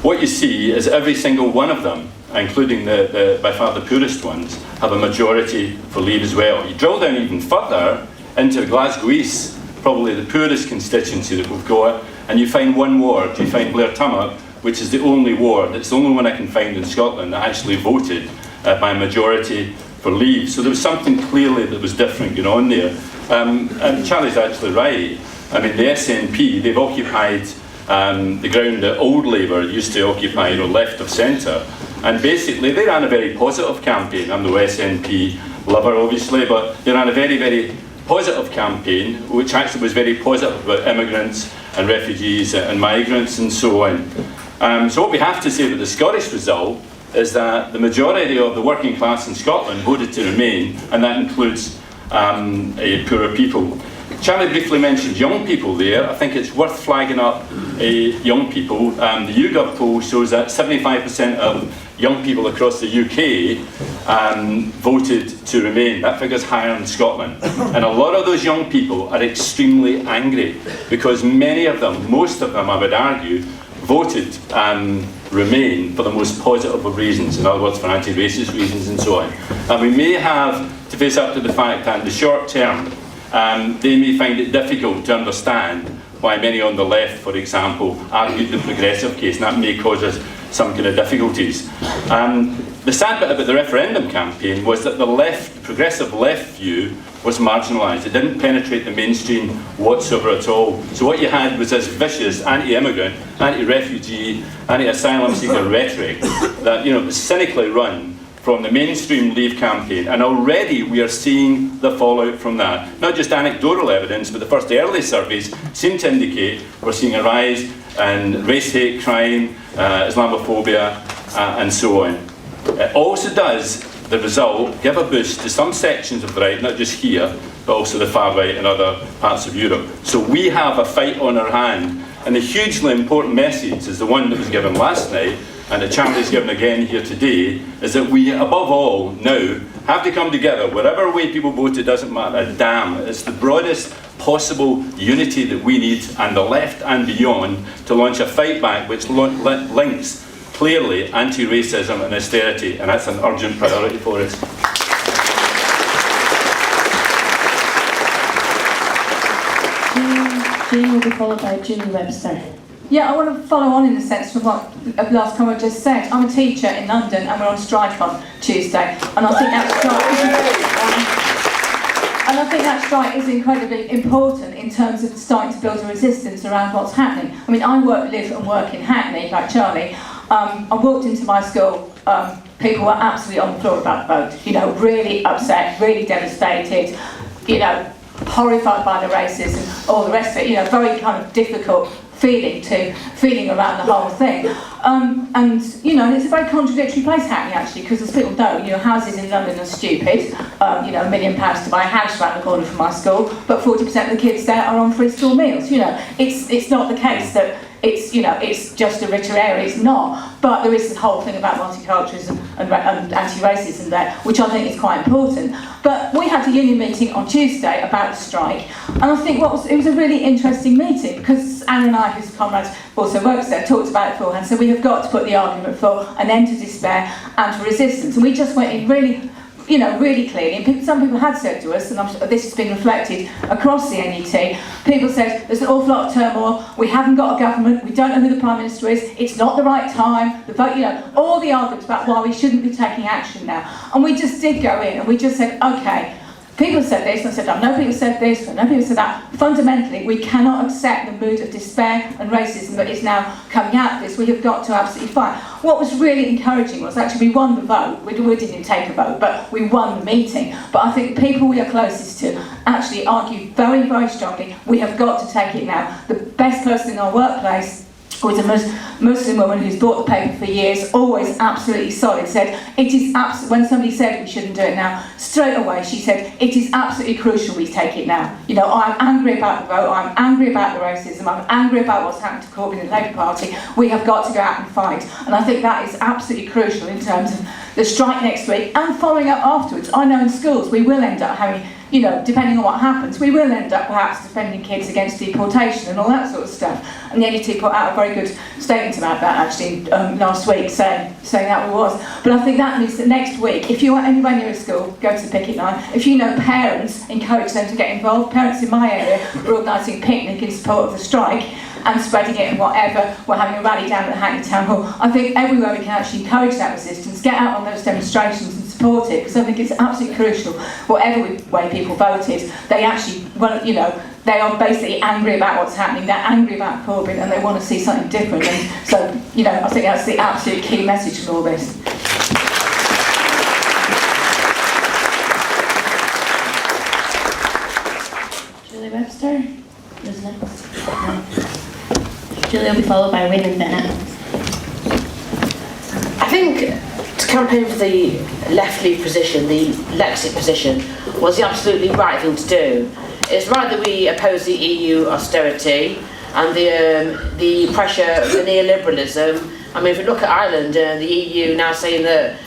what you see is every single one of them, including the by far the poorest ones, have a majority for leave as well. You drill down even further into Glasgow East, probably the poorest constituency that we've got, and you find one ward, you find Blair Tummock, which is the only ward, it's the only one I can find in Scotland that actually voted by majority for leave. So there was something clearly that was different going on there. And Charlie's actually right. I mean, the SNP, they've occupied the ground that old Labour used to occupy, left of centre. And basically, they ran a very positive campaign. I'm no SNP lover, obviously, but they ran a very, very positive campaign, which actually was very positive about immigrants and refugees and migrants and so on. So what we have to say about the Scottish result is that the majority of the working class in Scotland voted to remain, and that includes poorer people. Charlie briefly mentioned young people there. I think it's worth flagging up young people. The YouGov poll shows that 75% of young people across the UK voted to remain. That figure's higher in Scotland. And a lot of those young people are extremely angry because many of them, most of them I would argue, voted remain for the most positive of reasons, in other words for anti-racist reasons and so on. And we may have to face up to the fact that in the short term they may find it difficult to understand why many on the left, for example, argued the progressive case, and that may cause us some kind of difficulties. The sad bit about the referendum campaign was that the left, progressive left view was marginalised. It didn't penetrate the mainstream whatsoever at all. So what you had was this vicious anti-immigrant, anti-refugee, anti-asylum seeker rhetoric that was cynically run from the mainstream Leave campaign, and already we are seeing the fallout from that. Not just anecdotal evidence, but the first early surveys seem to indicate we're seeing a rise in race hate crime, Islamophobia, and so on. It also does, the result, give a boost to some sections of the right, not just here, but also the far right in other parts of Europe. So we have a fight on our hand, and the hugely important message is the one that was given last night, and that Charlie's given again here today, is that we, above all, now have to come together. Whatever way people vote, it doesn't matter a damn. It's the broadest possible unity that we need, and the left and beyond, to launch a fight back which links clearly anti-racism and austerity, and that's an urgent priority for us. Jean will be followed by Julie Webster. Yeah, I want to follow on in the sense from what the last comment just said. I'm a teacher in London and we're on strike on Tuesday, and I think that strike is incredibly important in terms of starting to build a resistance around what's happening. I mean, I live and work in Hackney, like Charlie. I walked into my school, people were absolutely on the floor about the vote, you know, really upset, really devastated, you know, horrified by the racism, all the rest of it, you know, very kind of difficult feeling around the whole thing. And, you know, it's a very contradictory place, Hackney, actually, because as people know, you know, houses in London are stupid, you know, £1 million to buy a house around the corner from my school, but 40% of the kids there are on free school meals, you know. It's not the case that it's, you know, it's just a richer area, it's not. But there is this whole thing about multiculturalism and anti-racism there, which I think is quite important. But we had a union meeting on Tuesday about the strike, and I think it was a really interesting meeting, because Anne and I, whose comrades also works there, talked about it beforehand, so we have got to put the argument for an end to despair and for resistance. And we just went in really, you know, really clearly, and some people had said to us, and I'm sure this has been reflected across the NUT, people said there's an awful lot of turmoil, we haven't got a government, we don't know who the Prime Minister is, it's not the right time, the vote, you know, all the arguments about why we shouldn't be taking action now. And we just did go in and we just said, okay, people said this, and I said, I know people said this, I know people said that. Fundamentally, we cannot accept the mood of despair and racism that is now coming out of this. We have got to absolutely fight. What was really encouraging was actually we won the vote. We didn't take a vote, but we won the meeting. But I think the people we are closest to actually argue very, very strongly, we have got to take it now. The best person in our workplace was a Muslim woman who's bought the paper for years, always absolutely solid, said, it is when somebody said we shouldn't do it now, straight away she said, it is absolutely crucial we take it now. You know, I'm angry about the vote, I'm angry about the racism, I'm angry about what's happened to Corbyn and the Labour Party, we have got to go out and fight. And I think that is absolutely crucial in terms of the strike next week and following up afterwards. I know in schools we will end up having, you know, depending on what happens, we will end up perhaps defending kids against deportation and all that sort of stuff. And the NUT put out a very good statement about that actually last week, saying that we was. But I think that means that next week, if you are anywhere near a school, go to the picket line. If you know parents, encourage them to get involved. Parents in my area are organising a picnic in support of the strike and spreading it and whatever. We're having a rally down at Hackney Town Hall. I think everywhere we can actually encourage that resistance, get out on those demonstrations and support it, because I think it's absolutely crucial. Whatever way people voted, they actually, well, you know, they are basically angry about what's happening, they're angry about Corbyn and they want to see something different. And so, you know, I think that's the absolute key message from all this. Julie Webster is next. Julie will be followed by Wayne and Bennett. I think to campaign for the left-lead position, the Lexit position, was the absolutely right thing to do. It's right that we oppose the EU austerity and the pressure of the neoliberalism. I mean, if we look at Ireland, the EU now saying that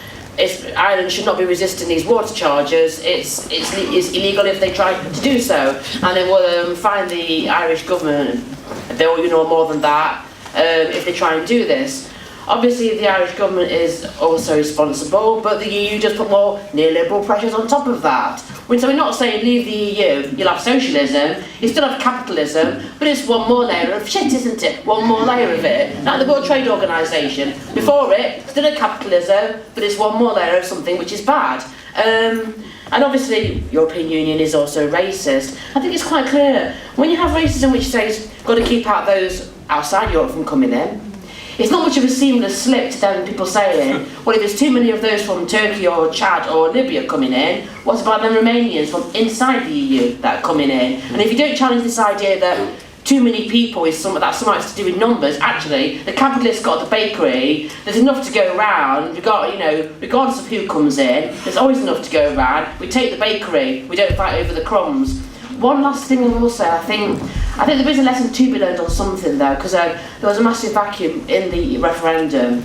Ireland should not be resisting these water charges, it's illegal if they try to do so, and they will fine the Irish government, they'll, you know, more than that, if they try and do this. Obviously the Irish government is also responsible, but the EU just put more neoliberal pressures on top of that. So we're not saying leave the EU, you'll have socialism, you still have capitalism, but it's one more layer of shit, isn't it? One more layer of it. Like the World Trade Organisation. Before it, still a capitalism, but it's one more layer of something which is bad. And obviously, European Union is also racist. I think it's quite clear. When you have racism which says, got to keep out those outside Europe from coming in, it's not much of a seamless slip to then people saying, well, if there's too many of those from Turkey or Chad or Libya coming in, what about the Romanians from inside the EU that are coming in? And if you don't challenge this idea that too many people is something to do with numbers, actually, the capitalists got the bakery, there's enough to go around, we've got, you know, regardless of who comes in, there's always enough to go around, we take the bakery, we don't fight over the crumbs. One last thing I will say, I think there is a lesson to be learned on something though, because there was a massive vacuum in the referendum.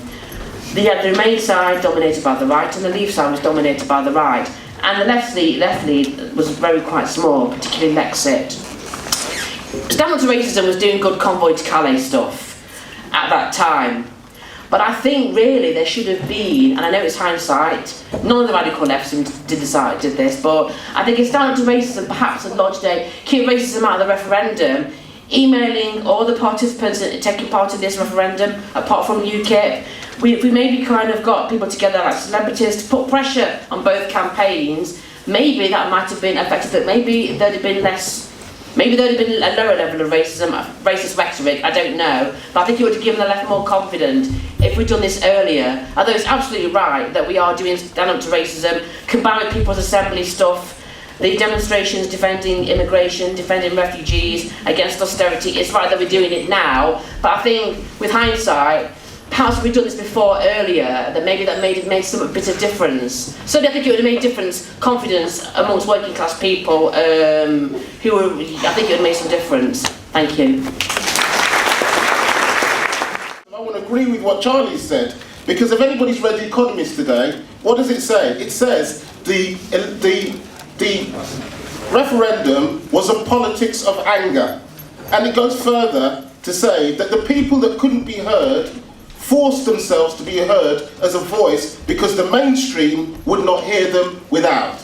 The Remain side dominated by the right, and the Leave side was dominated by the right, and the left lead was quite small, particularly Lexit. Stand Up to Racism was doing good convoy to Calais stuff at that time. But I think really there should have been, and I know it's hindsight, none of the radical lefts did this, but I think it's Stand Up to Racism perhaps had lodged a keep racism out of the referendum, emailing all the participants taking part in this referendum, apart from UKIP. We maybe kind of got people together like celebrities to put pressure on both campaigns. Maybe that might have been effective, that maybe there'd have been less Maybe there'd have been a lower level of racism, racist rhetoric, I don't know, but I think it would have given the left more confident if we'd done this earlier. Although it's absolutely right that we are doing stand up to racism, combined with People's Assembly stuff, the demonstrations defending immigration, defending refugees, against austerity. It's right that we're doing it now, but I think with hindsight, perhaps if we'd done this before earlier, that maybe that made some bit of difference. Certainly I think it would have made difference, confidence amongst working class people who were, I think it would have made some difference. Thank you. I want to agree with what Charlie said, because if anybody's read The Economist today, what does it say? It says the referendum was a politics of anger. And it goes further to say that the people that couldn't be heard forced themselves to be heard as a voice because the mainstream would not hear them without.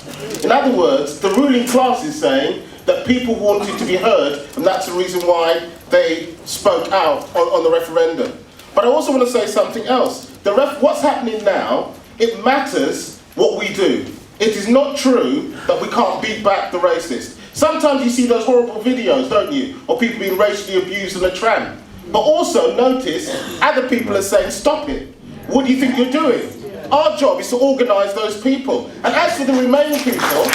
In other words, the ruling class is saying that people wanted to be heard, and that's the reason why they spoke out on the referendum. But I also want to say something else. What's happening now, it matters what we do. It is not true that we can't beat back the racists. Sometimes you see those horrible videos, don't you, of people being racially abused in a tram. But also notice other people are saying, stop it. What do you think you're doing? Our job is to organise those people. And as for the remaining people,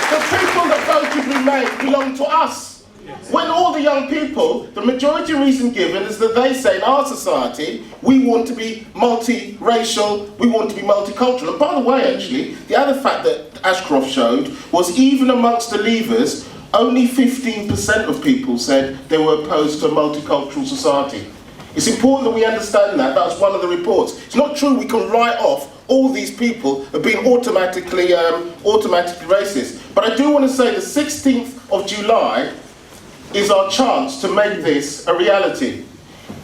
the people that voted Remain belong to us. When all the young people, the majority reason given is that they say in our society, we want to be multiracial, we want to be multicultural. And by the way, actually, the other fact that Ashcroft showed was even amongst the Leavers, only 15% of people said they were opposed to a multicultural society. It's important that we understand that. That's one of the reports. It's not true we can write off all these people as being automatically racist. But I do want to say the 16th of July is our chance to make this a reality.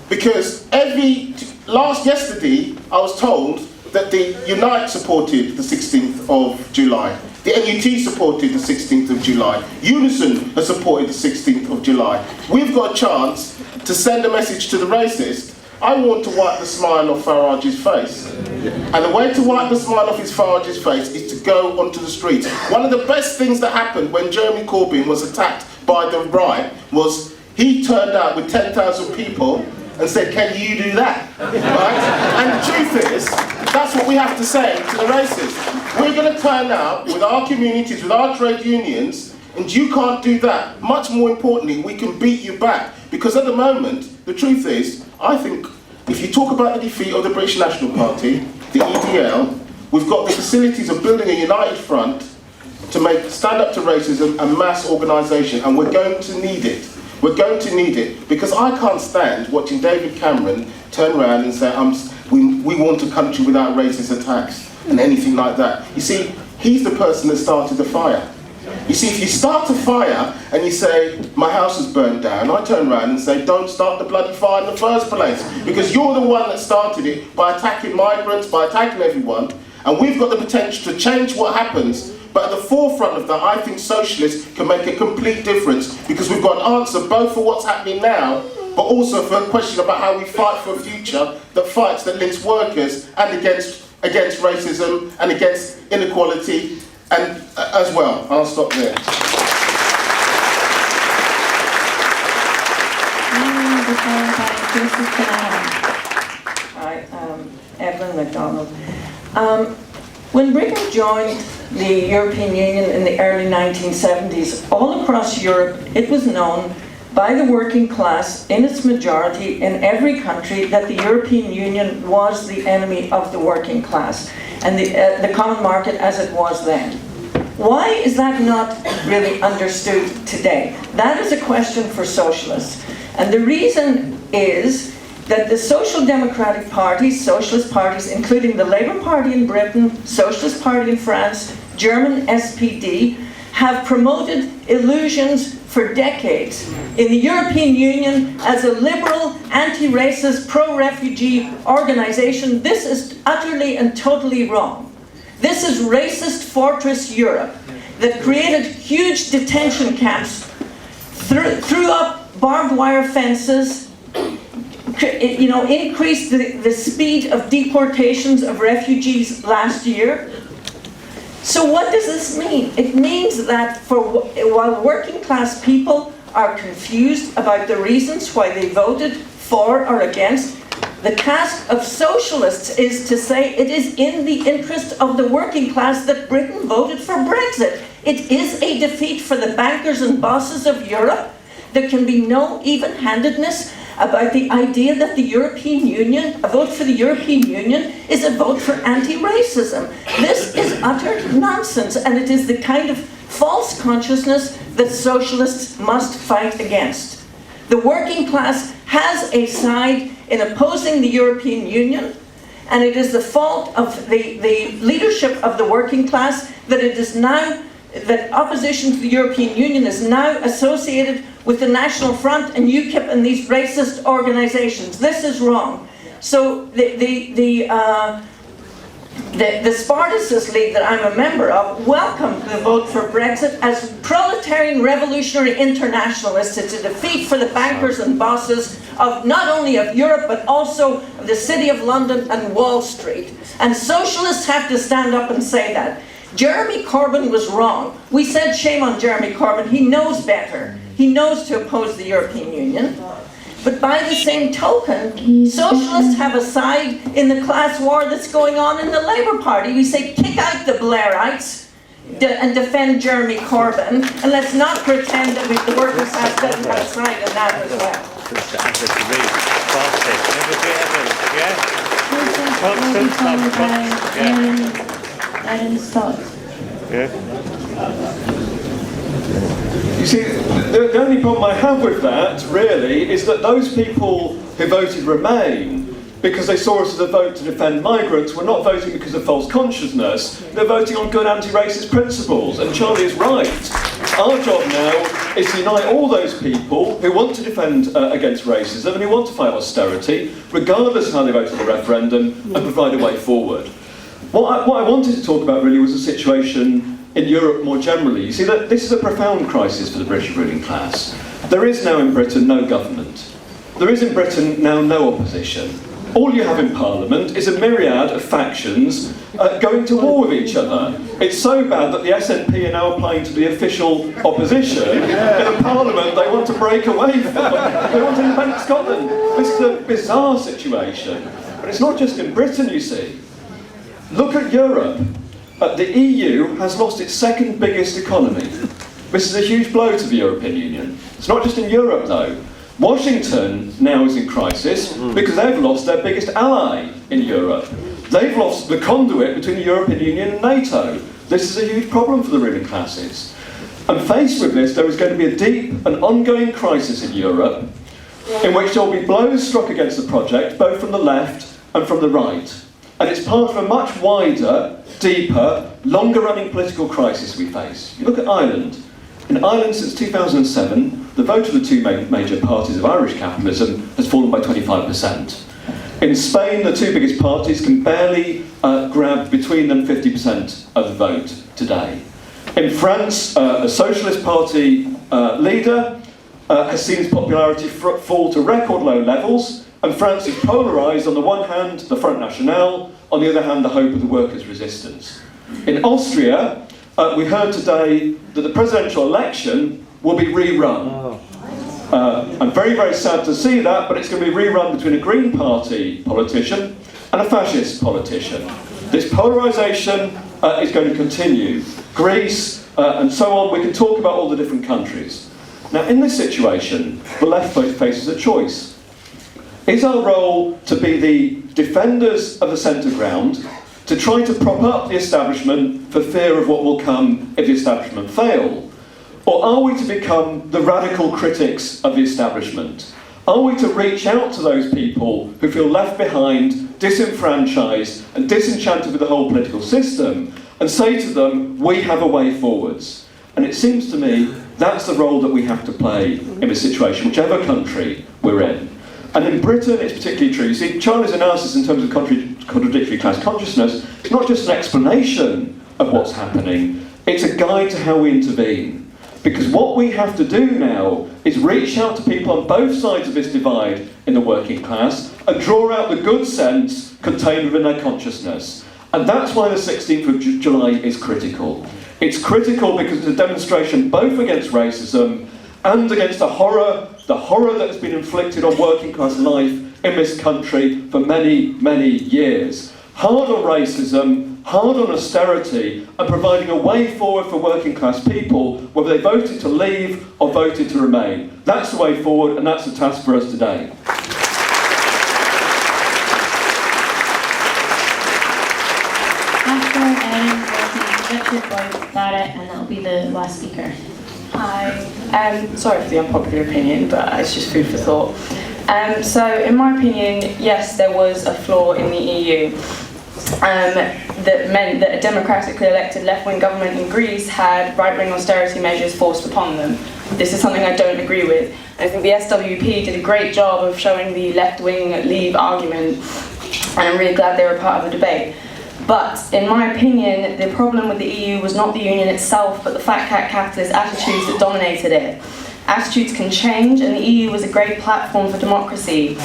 Because yesterday I was told that the Unite supported the 16th of July. The NUT supported the 16th of July. Unison has supported the 16th of July. We've got a chance to send a message to the racist. I want to wipe the smile off Farage's face. And the way to wipe the smile off Farage's face is to go onto the streets. One of the best things that happened when Jeremy Corbyn was attacked by the right was he turned out with 10,000 people and said, can you do that? Right? And the truth is, that's what we have to say to the racists. We're going to turn out with our communities, with our trade unions, and you can't do that. Much more importantly, we can beat you back. Because at the moment, the truth is, I think, if you talk about the defeat of the British National Party, the EDL, we've got the facilities of building a united front to stand up to racism and mass organisation, and we're going to need it. We're going to need it, because I can't stand watching David Cameron turn around and say, we want a country without racist attacks and anything like that. You see, he's the person that started the fire. You see, if you start a fire and you say, my house is burned down, I turn around and say, don't start the bloody fire in the first place, because you're the one that started it by attacking migrants, by attacking everyone, and we've got the potential to change what happens. But at the forefront of that, I think socialists can make a complete difference, because we've got an answer both for what's happening now, but also for a question about how we fight for a future that links workers and against racism and against inequality, and as well. I'll stop there. Hi, Evelyn MacDonald. When Britain joined the European Union in the early 1970s, all across Europe it was known by the working class in its majority in every country that the European Union was the enemy of the working class and the common market as it was then. Why is that not really understood today? That is a question for socialists. And the reason is that the social democratic parties, socialist parties, including the Labour Party in Britain, Socialist Party in France, German SPD, have promoted illusions for decades in the European Union as a liberal, anti-racist, pro-refugee organisation. This is utterly and totally wrong. This is racist fortress Europe that created huge detention camps, threw up barbed wire fences, increased the speed of deportations of refugees last year, So what does this mean? It means that while working class people are confused about the reasons why they voted for or against, the task of socialists is to say it is in the interest of the working class that Britain voted for Brexit. It is a defeat for the bankers and bosses of Europe. There can be no even-handedness about the idea that the European Union, a vote for the European Union, is a vote for anti-racism. This is utter nonsense, and it is the kind of false consciousness that socialists must fight against. The working class has a side in opposing the European Union, and it is the fault of the leadership of the working class that it is now, that opposition to the European Union is now associated with the National Front and UKIP and these racist organisations. This is wrong. So the Spartacus League that I'm a member of welcomed the vote for Brexit as proletarian revolutionary internationalists. It's a defeat for the bankers and bosses of not only of Europe but also of the City of London and Wall Street. And socialists have to stand up and say that. Jeremy Corbyn was wrong. We said shame on Jeremy Corbyn. He knows better. He knows to oppose the European Union. But by the same token, socialists have a side in the class war that's going on in the Labour Party. We say kick out the Blairites and defend Jeremy Corbyn, and let's not pretend that the workers have a side in that as well. You see, the only problem I have with that, really, is that those people who voted Remain because they saw us as a vote to defend migrants were not voting because of false consciousness. They're voting on good anti-racist principles, and Charlie is right. Our job now is to unite all those people who want to defend against racism and who want to fight austerity, regardless of how they voted the referendum, and provide a way forward. What I wanted to talk about really was the situation in Europe more generally. You see, that this is a profound crisis for the British ruling class. There is now in Britain no government. There is in Britain now no opposition. All you have in Parliament is a myriad of factions going to war with each other. It's so bad that the SNP are now applying to the official opposition. In a Parliament they want to break away from it. They want to independent Scotland. This is a bizarre situation. But it's not just in Britain, you see. Look at Europe. The EU has lost its second biggest economy. This is a huge blow to the European Union. It's not just in Europe though. Washington now is in crisis because they've lost their biggest ally in Europe. They've lost the conduit between the European Union and NATO. This is a huge problem for the ruling classes. And faced with this, there is going to be a deep and ongoing crisis in Europe in which there will be blows struck against the project, both from the left and from the right. And it's part of a much wider, deeper, longer-running political crisis we face. You look at Ireland. In Ireland since 2007, the vote of the two major parties of Irish capitalism has fallen by 25%. In Spain, the two biggest parties can barely grab between them 50% of the vote today. In France, the Socialist Party leader has seen his popularity fall to record low levels, and France is polarised, on the one hand, the Front National, on the other hand, the hope of the workers' resistance. In Austria, we heard today that the presidential election will be rerun. I'm very, very sad to see that, but it's going to be rerun between a Green Party politician and a fascist politician. This polarisation is going to continue. Greece and so on, we can talk about all the different countries. Now, in this situation, the left faces a choice. Is our role to be the defenders of the centre ground, to try to prop up the establishment for fear of what will come if the establishment fail? Or are we to become the radical critics of the establishment? Are we to reach out to those people who feel left behind, disenfranchised and disenchanted with the whole political system and say to them, we have a way forwards? And it seems to me that's the role that we have to play in this situation, whichever country we're in. And in Britain, it's particularly true. You see, Charlie's analysis in terms of contradictory class consciousness is not just an explanation of what's happening, it's a guide to how we intervene. Because what we have to do now is reach out to people on both sides of this divide in the working class and draw out the good sense contained within their consciousness. And that's why the 16th of July is critical. It's critical because it's a demonstration both against racism and against the horror that has been inflicted on working class life in this country for many, many years. Hard on racism, hard on austerity, and providing a way forward for working class people, whether they voted to leave or voted to remain. That's the way forward, and that's the task for us today. About it, and that'll be the last speaker. Hi. Sorry for the unpopular opinion, but it's just food for thought. So, in my opinion, yes, there was a flaw in the EU that meant that a democratically elected left-wing government in Greece had right-wing austerity measures forced upon them. This is something I don't agree with. And I think the SWP did a great job of showing the left-wing leave argument, and I'm really glad they were part of the debate. But, in my opinion, the problem with the EU was not the union itself, but the fat cat capitalist attitudes that dominated it. Attitudes can change, and the EU was a great platform for democracy.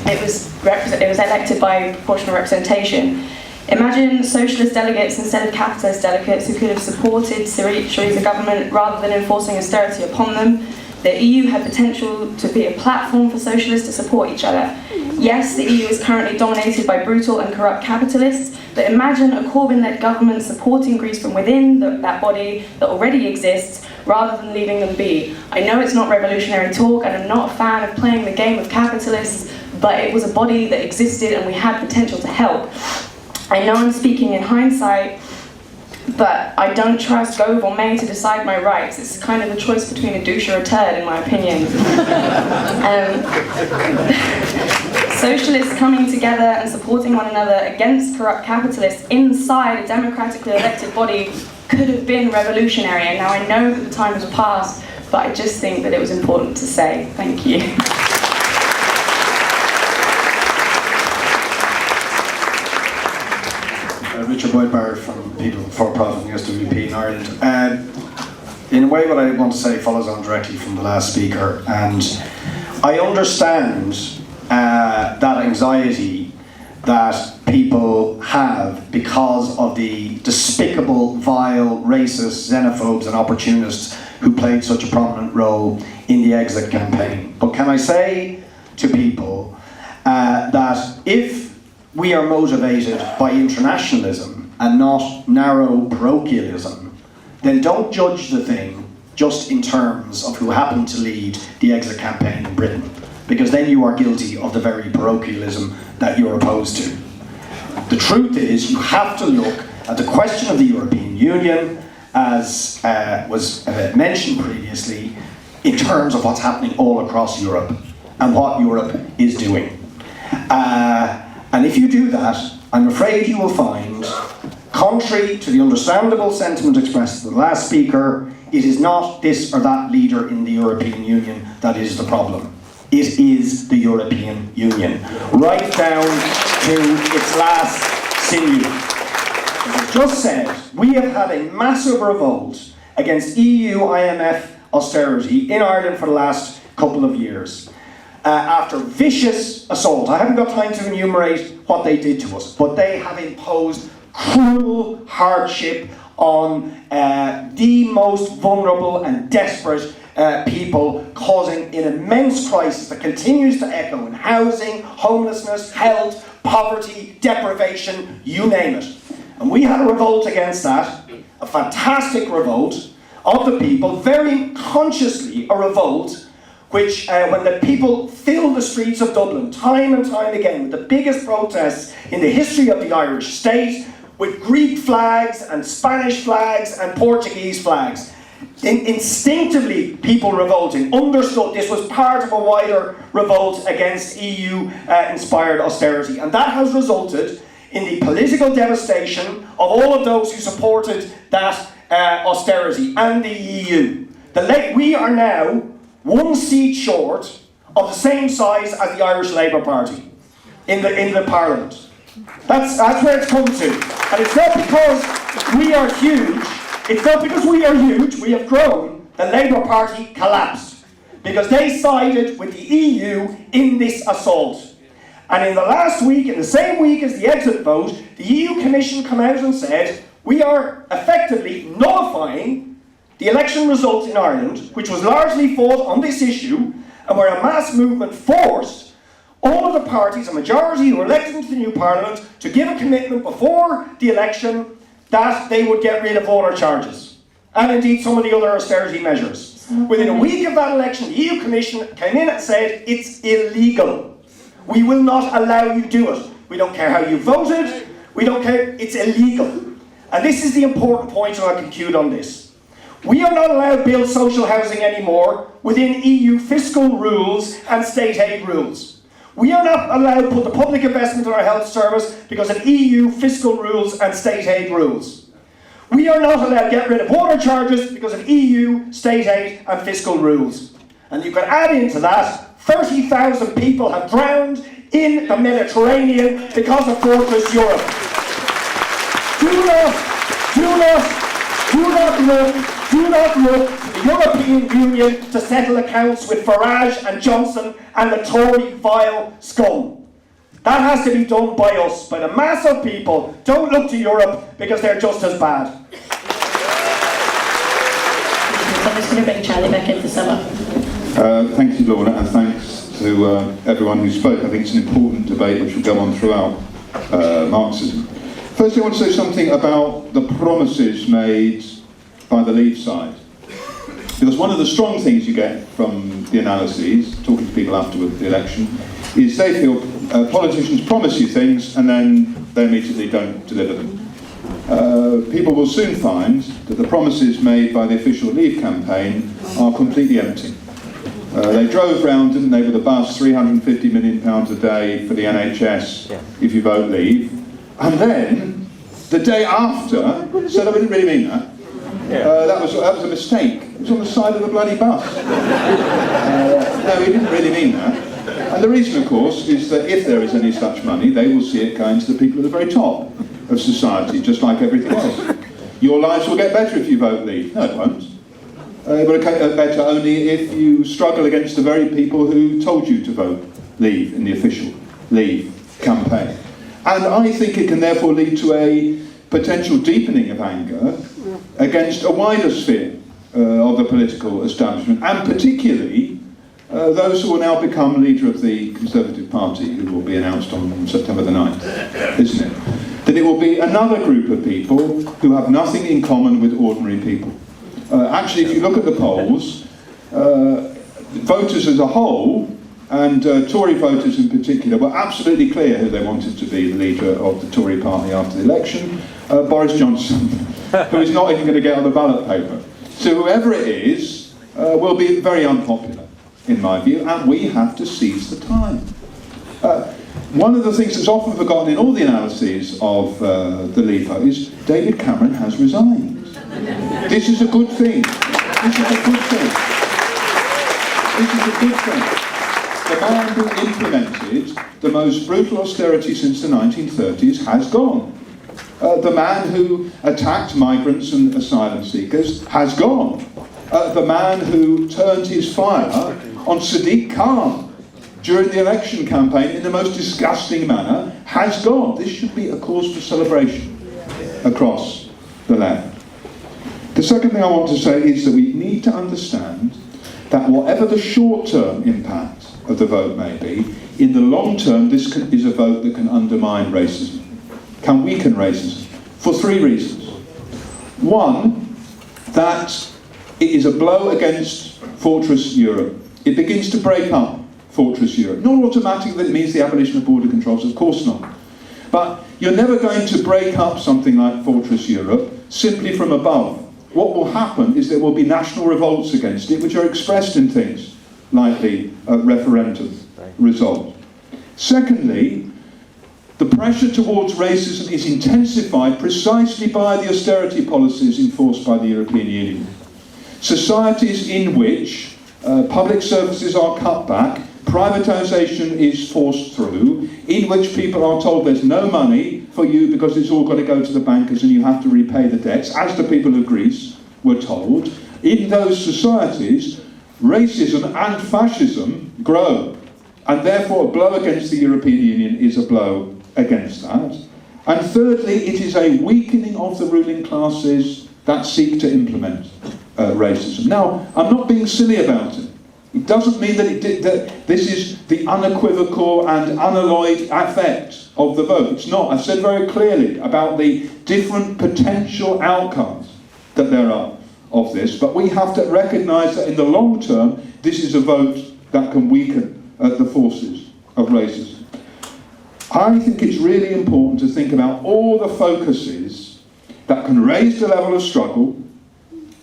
It was elected by proportional representation. Imagine socialist delegates instead of capitalist delegates who could have supported Syriza's government rather than enforcing austerity upon them. The EU had potential to be a platform for socialists to support each other. Yes, the EU is currently dominated by brutal and corrupt capitalists, but imagine a Corbyn-led government supporting Greece from within that body that already exists, rather than leaving them be. I know it's not revolutionary talk, and I'm not a fan of playing the game of capitalists, but it was a body that existed and we had potential to help. I know I'm speaking in hindsight, but I don't trust Gove or May to decide my rights. It's kind of a choice between a douche or a turd, in my opinion. Socialists coming together and supporting one another against corrupt capitalists inside a democratically elected body could have been revolutionary, and now I know that the time has passed, but I just think that it was important to say. Thank you. Richard Boyd-Barrett from People for Profit in the SWP in Ireland. In a way, what I want to say follows on directly from the last speaker, and I understand that anxiety that people have because of the despicable, vile, racist, xenophobes and opportunists who played such a prominent role in the exit campaign. But can I say to people that if we are motivated by internationalism and not narrow parochialism, then don't judge the thing just in terms of who happened to lead the exit campaign in Britain, because then you are guilty of the very parochialism that you're opposed to. The truth is, you have to look at the question of the European Union, as was mentioned previously, in terms of what's happening all across Europe and what Europe is doing. And if you do that, I'm afraid you will find, contrary to the understandable sentiment expressed in the last speaker, it is not this or that leader in the European Union that is the problem. It is the European Union, right down to its last sinew. As I just said, we have had a massive revolt against EU, IMF austerity in Ireland for the last couple of years. After vicious assault. I haven't got time to enumerate what they did to us, but they have imposed cruel hardship on the most vulnerable and desperate people, causing an immense crisis that continues to echo in housing, homelessness, health, poverty, deprivation, you name it. And we had a revolt against that, a fantastic revolt of the people, very consciously a revolt which, when the people filled the streets of Dublin time and time again with the biggest protests in the history of the Irish state, with Greek flags and Spanish flags and Portuguese flags. Instinctively, people revolting understood this was part of a wider revolt against EU-inspired austerity. And that has resulted in the political devastation of all of those who supported that austerity and the EU. We are now one seat short of the same size as the Irish Labour Party in the Parliament. That's where it's come to. And it's not because we are huge, we have grown, the Labour Party collapsed. Because they sided with the EU in this assault. And in the last week, in the same week as the exit vote, the EU Commission came out and said, we are effectively nullifying the election results in Ireland, which was largely fought on this issue, and where a mass movement forced all of the parties, a majority who were elected into the new parliament, to give a commitment before the election that they would get rid of voter charges. And indeed some of the other austerity measures. Within a week of that election, the EU Commission came in and said, it's illegal. We will not allow you to do it. We don't care how you voted, we don't care, it's illegal. And this is the important point, and I'll conclude on this. We are not allowed to build social housing anymore within EU fiscal rules and state aid rules. We are not allowed to put the public investment in our health service because of EU fiscal rules and state aid rules. We are not allowed to get rid of water charges because of EU state aid and fiscal rules. And you can add into that, 30,000 people have drowned in the Mediterranean because of Fortress Europe. Do not look to the European Union to settle accounts with Farage and Johnson and the Tory vile scum. That has to be done by us, by the mass of people. Don't look to Europe because they're just as bad. I'm just going to bring Charlie back in to sum up. Thank you, Lorna, and thanks to everyone who spoke. I think it's an important debate which will go on throughout Marxism. First, I want to say something about the promises made by the Leave side. Because one of the strong things you get from the analyses, talking to people after the election, is they feel politicians promise you things and then they immediately don't deliver them. People will soon find that the promises made by the official Leave campaign are completely empty. They drove round, didn't they, with a bus, £350 million a day for the NHS if you vote Leave. And then, the day after, said, I didn't really mean that. That was a mistake. It was on the side of the bloody bus. No, we didn't really mean that. And the reason, of course, is that if there is any such money, they will see it going to the people at the very top of society, just like everything else. Your lives will get better if you vote Leave. No, it won't. It will get better only if you struggle against the very people who told you to vote Leave in the official Leave campaign. And I think it can therefore lead to a potential deepening of anger against a wider sphere of the political establishment, and particularly those who will now become leader of the Conservative Party, who will be announced on September the 9th, isn't it? That it will be another group of people who have nothing in common with ordinary people. Actually, if you look at the polls, voters as a whole, and Tory voters in particular, were absolutely clear who they wanted to be the leader of the Tory party after the election, Boris Johnson, who is not even going to get on the ballot paper. So whoever it is will be very unpopular, in my view, and we have to seize the time. One of the things that's often forgotten in all the analyses of the Leave vote is David Cameron has resigned. This is a good thing. This is a good thing. This is a good thing. The man who implemented the most brutal austerity since the 1930s has gone. The man who attacked migrants and asylum seekers has gone. The man who turned his fire on Sadiq Khan during the election campaign in the most disgusting manner has gone. This should be a cause for celebration across the land. The second thing I want to say is that we need to understand that whatever the short-term impact of the vote may be, in the long term this is a vote that can undermine racism, can weaken racism, for three reasons. One, that it is a blow against Fortress Europe. It begins to break up Fortress Europe. Not automatically that it means the abolition of border controls, of course not. But you're never going to break up something like Fortress Europe simply from above. What will happen is there will be national revolts against it, which are expressed in things like the referendum result. Secondly, the pressure towards racism is intensified precisely by the austerity policies enforced by the European Union. Societies in which public services are cut back, privatisation is forced through, in which people are told there's no money for you because it's all got to go to the bankers and you have to repay the debts, as the people of Greece were told. In those societies, racism and fascism grow. and therefore a blow against the European Union is a blow against that. And thirdly, it is a weakening of the ruling classes that seek to implement racism. Now, I'm not being silly about it. It doesn't mean that this is the unequivocal and unalloyed effect of the vote. It's not. I've said very clearly about the different potential outcomes that there are of this, but we have to recognise that in the long term, this is a vote that can weaken the forces of racism. I think it's really important to think about all the focuses that can raise the level of struggle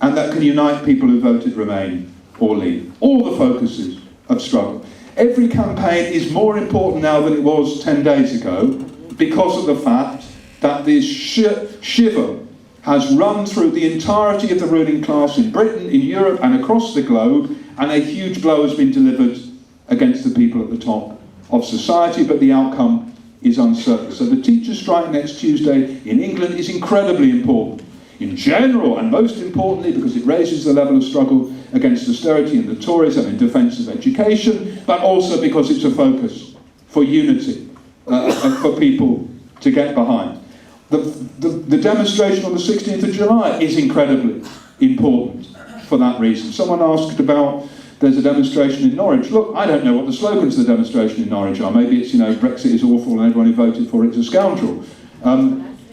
and that can unite people who voted Remain or Leave. All the focuses of struggle. Every campaign is more important now than it was 10 days ago because of the fact that this shiver has run through the entirety of the ruling class in Britain, in Europe and across the globe, and a huge blow has been delivered against the people at the top of society, but the outcome is uncertain. So the teachers' strike next Tuesday in England is incredibly important. In general, and most importantly, because it raises the level of struggle against austerity and the Tories and in defence of education, but also because it's a focus for unity and for people to get behind. The demonstration on the 16th of July is incredibly important for that reason. Someone asked about, there's a demonstration in Norwich. Look, I don't know what the slogans of the demonstration in Norwich are. Maybe it's, Brexit is awful and everyone who voted for it is a scoundrel.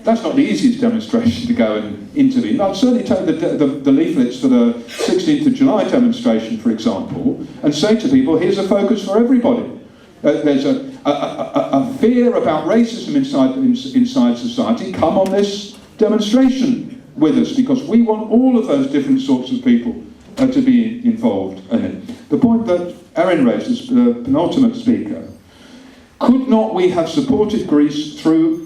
That's not the easiest demonstration to go and intervene. I'd certainly take the leaflets for the 16th of July demonstration, for example, and say to people, here's a focus for everybody. There's a fear about racism inside society. Come on this demonstration with us, because we want all of those different sorts of people to be involved in it. The point that Erin raised as the penultimate speaker, could not we have supported Greece through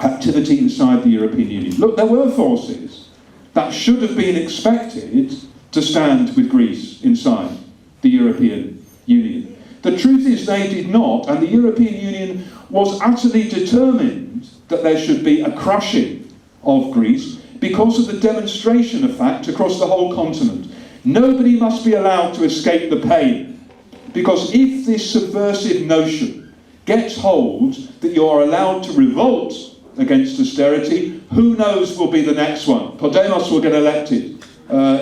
activity inside the European Union? Look, there were forces that should have been expected to stand with Greece inside the European Union. The truth is they did not, and the European Union was utterly determined that there should be a crushing of Greece because of the demonstration of fact across the whole continent. Nobody must be allowed to escape the pain, because if this subversive notion gets hold that you are allowed to revolt against austerity, who knows will be the next one. Podemos will get elected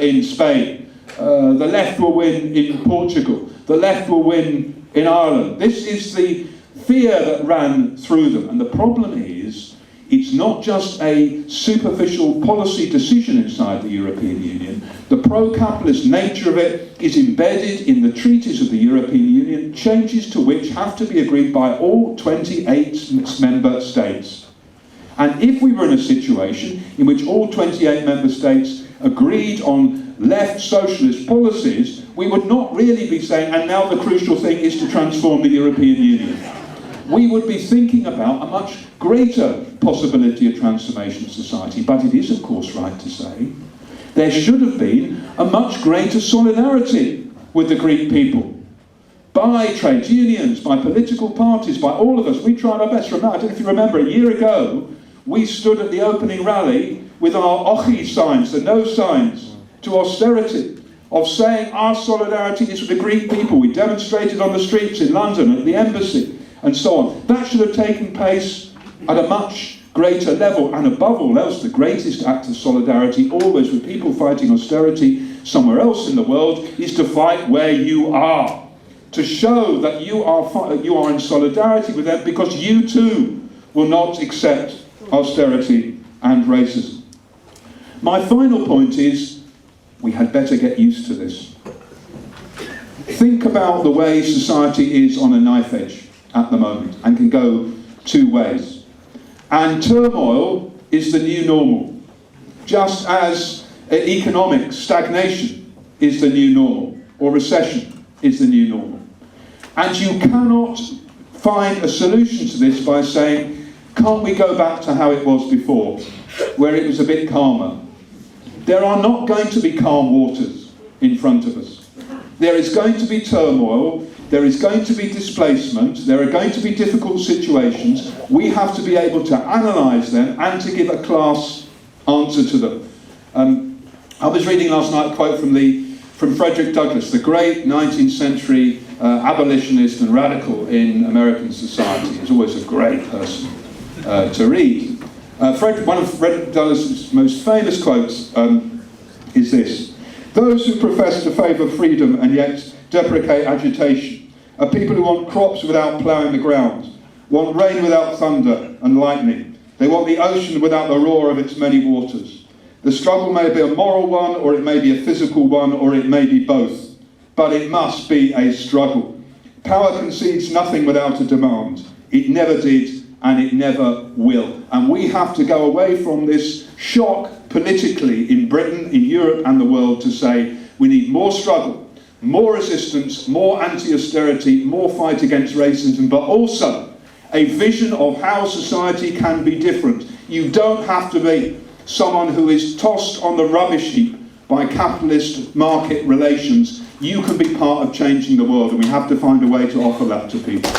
in Spain. The left will win in Portugal. The left will win in Ireland. This is the fear that ran through them. And the problem is, it's not just a superficial policy decision inside the European Union. The pro-capitalist nature of it is embedded in the treaties of the European Union, changes to which have to be agreed by all 28 member states. And if we were in a situation in which all 28 member states agreed on left socialist policies, we would not really be saying, and now the crucial thing is to transform the European Union. We would be thinking about a much greater possibility of transformation of society. But it is, of course, right to say there should have been a much greater solidarity with the Greek people. By trade unions, by political parties, by all of us. We tried our best. I don't know if you remember, a year ago, we stood at the opening rally with our ochi signs, the no signs, to austerity, of saying our solidarity is with the Greek people. We demonstrated on the streets in London, at the embassy, and so on. That should have taken place at a much greater level, and above all else, the greatest act of solidarity, always with people fighting austerity somewhere else in the world, is to fight where you are. To show that you are in solidarity with them, because you too will not accept austerity and racism. My final point is, we had better get used to this. Think about the way society is on a knife edge at the moment, and can go two ways. And turmoil is the new normal, just as economic stagnation is the new normal, or recession is the new normal. And you cannot find a solution to this by saying, can't we go back to how it was before, where it was a bit calmer? There are not going to be calm waters in front of us. There is going to be turmoil, there is going to be displacement, there are going to be difficult situations. We have to be able to analyse them and to give a class answer to them. I was reading last night a quote from from Frederick Douglass, the great 19th century abolitionist and radical in American society. He's always a great person to read. One of Frederick Douglass' most famous quotes is this: "Those who profess to favour freedom and yet deprecate agitation are people who want crops without ploughing the ground, want rain without thunder and lightning. They want the ocean without the roar of its many waters. The struggle may be a moral one, or it may be a physical one, or it may be both. But it must be a struggle. Power concedes nothing without a demand. It never did, and it never will." And we have to go away from this shock politically in Britain, in Europe and the world to say we need more struggle, more resistance, more anti-austerity, more fight against racism, but also a vision of how society can be different. You don't have to be someone who is tossed on the rubbish heap by capitalist market relations. You can be part of changing the world, and we have to find a way to offer that to people.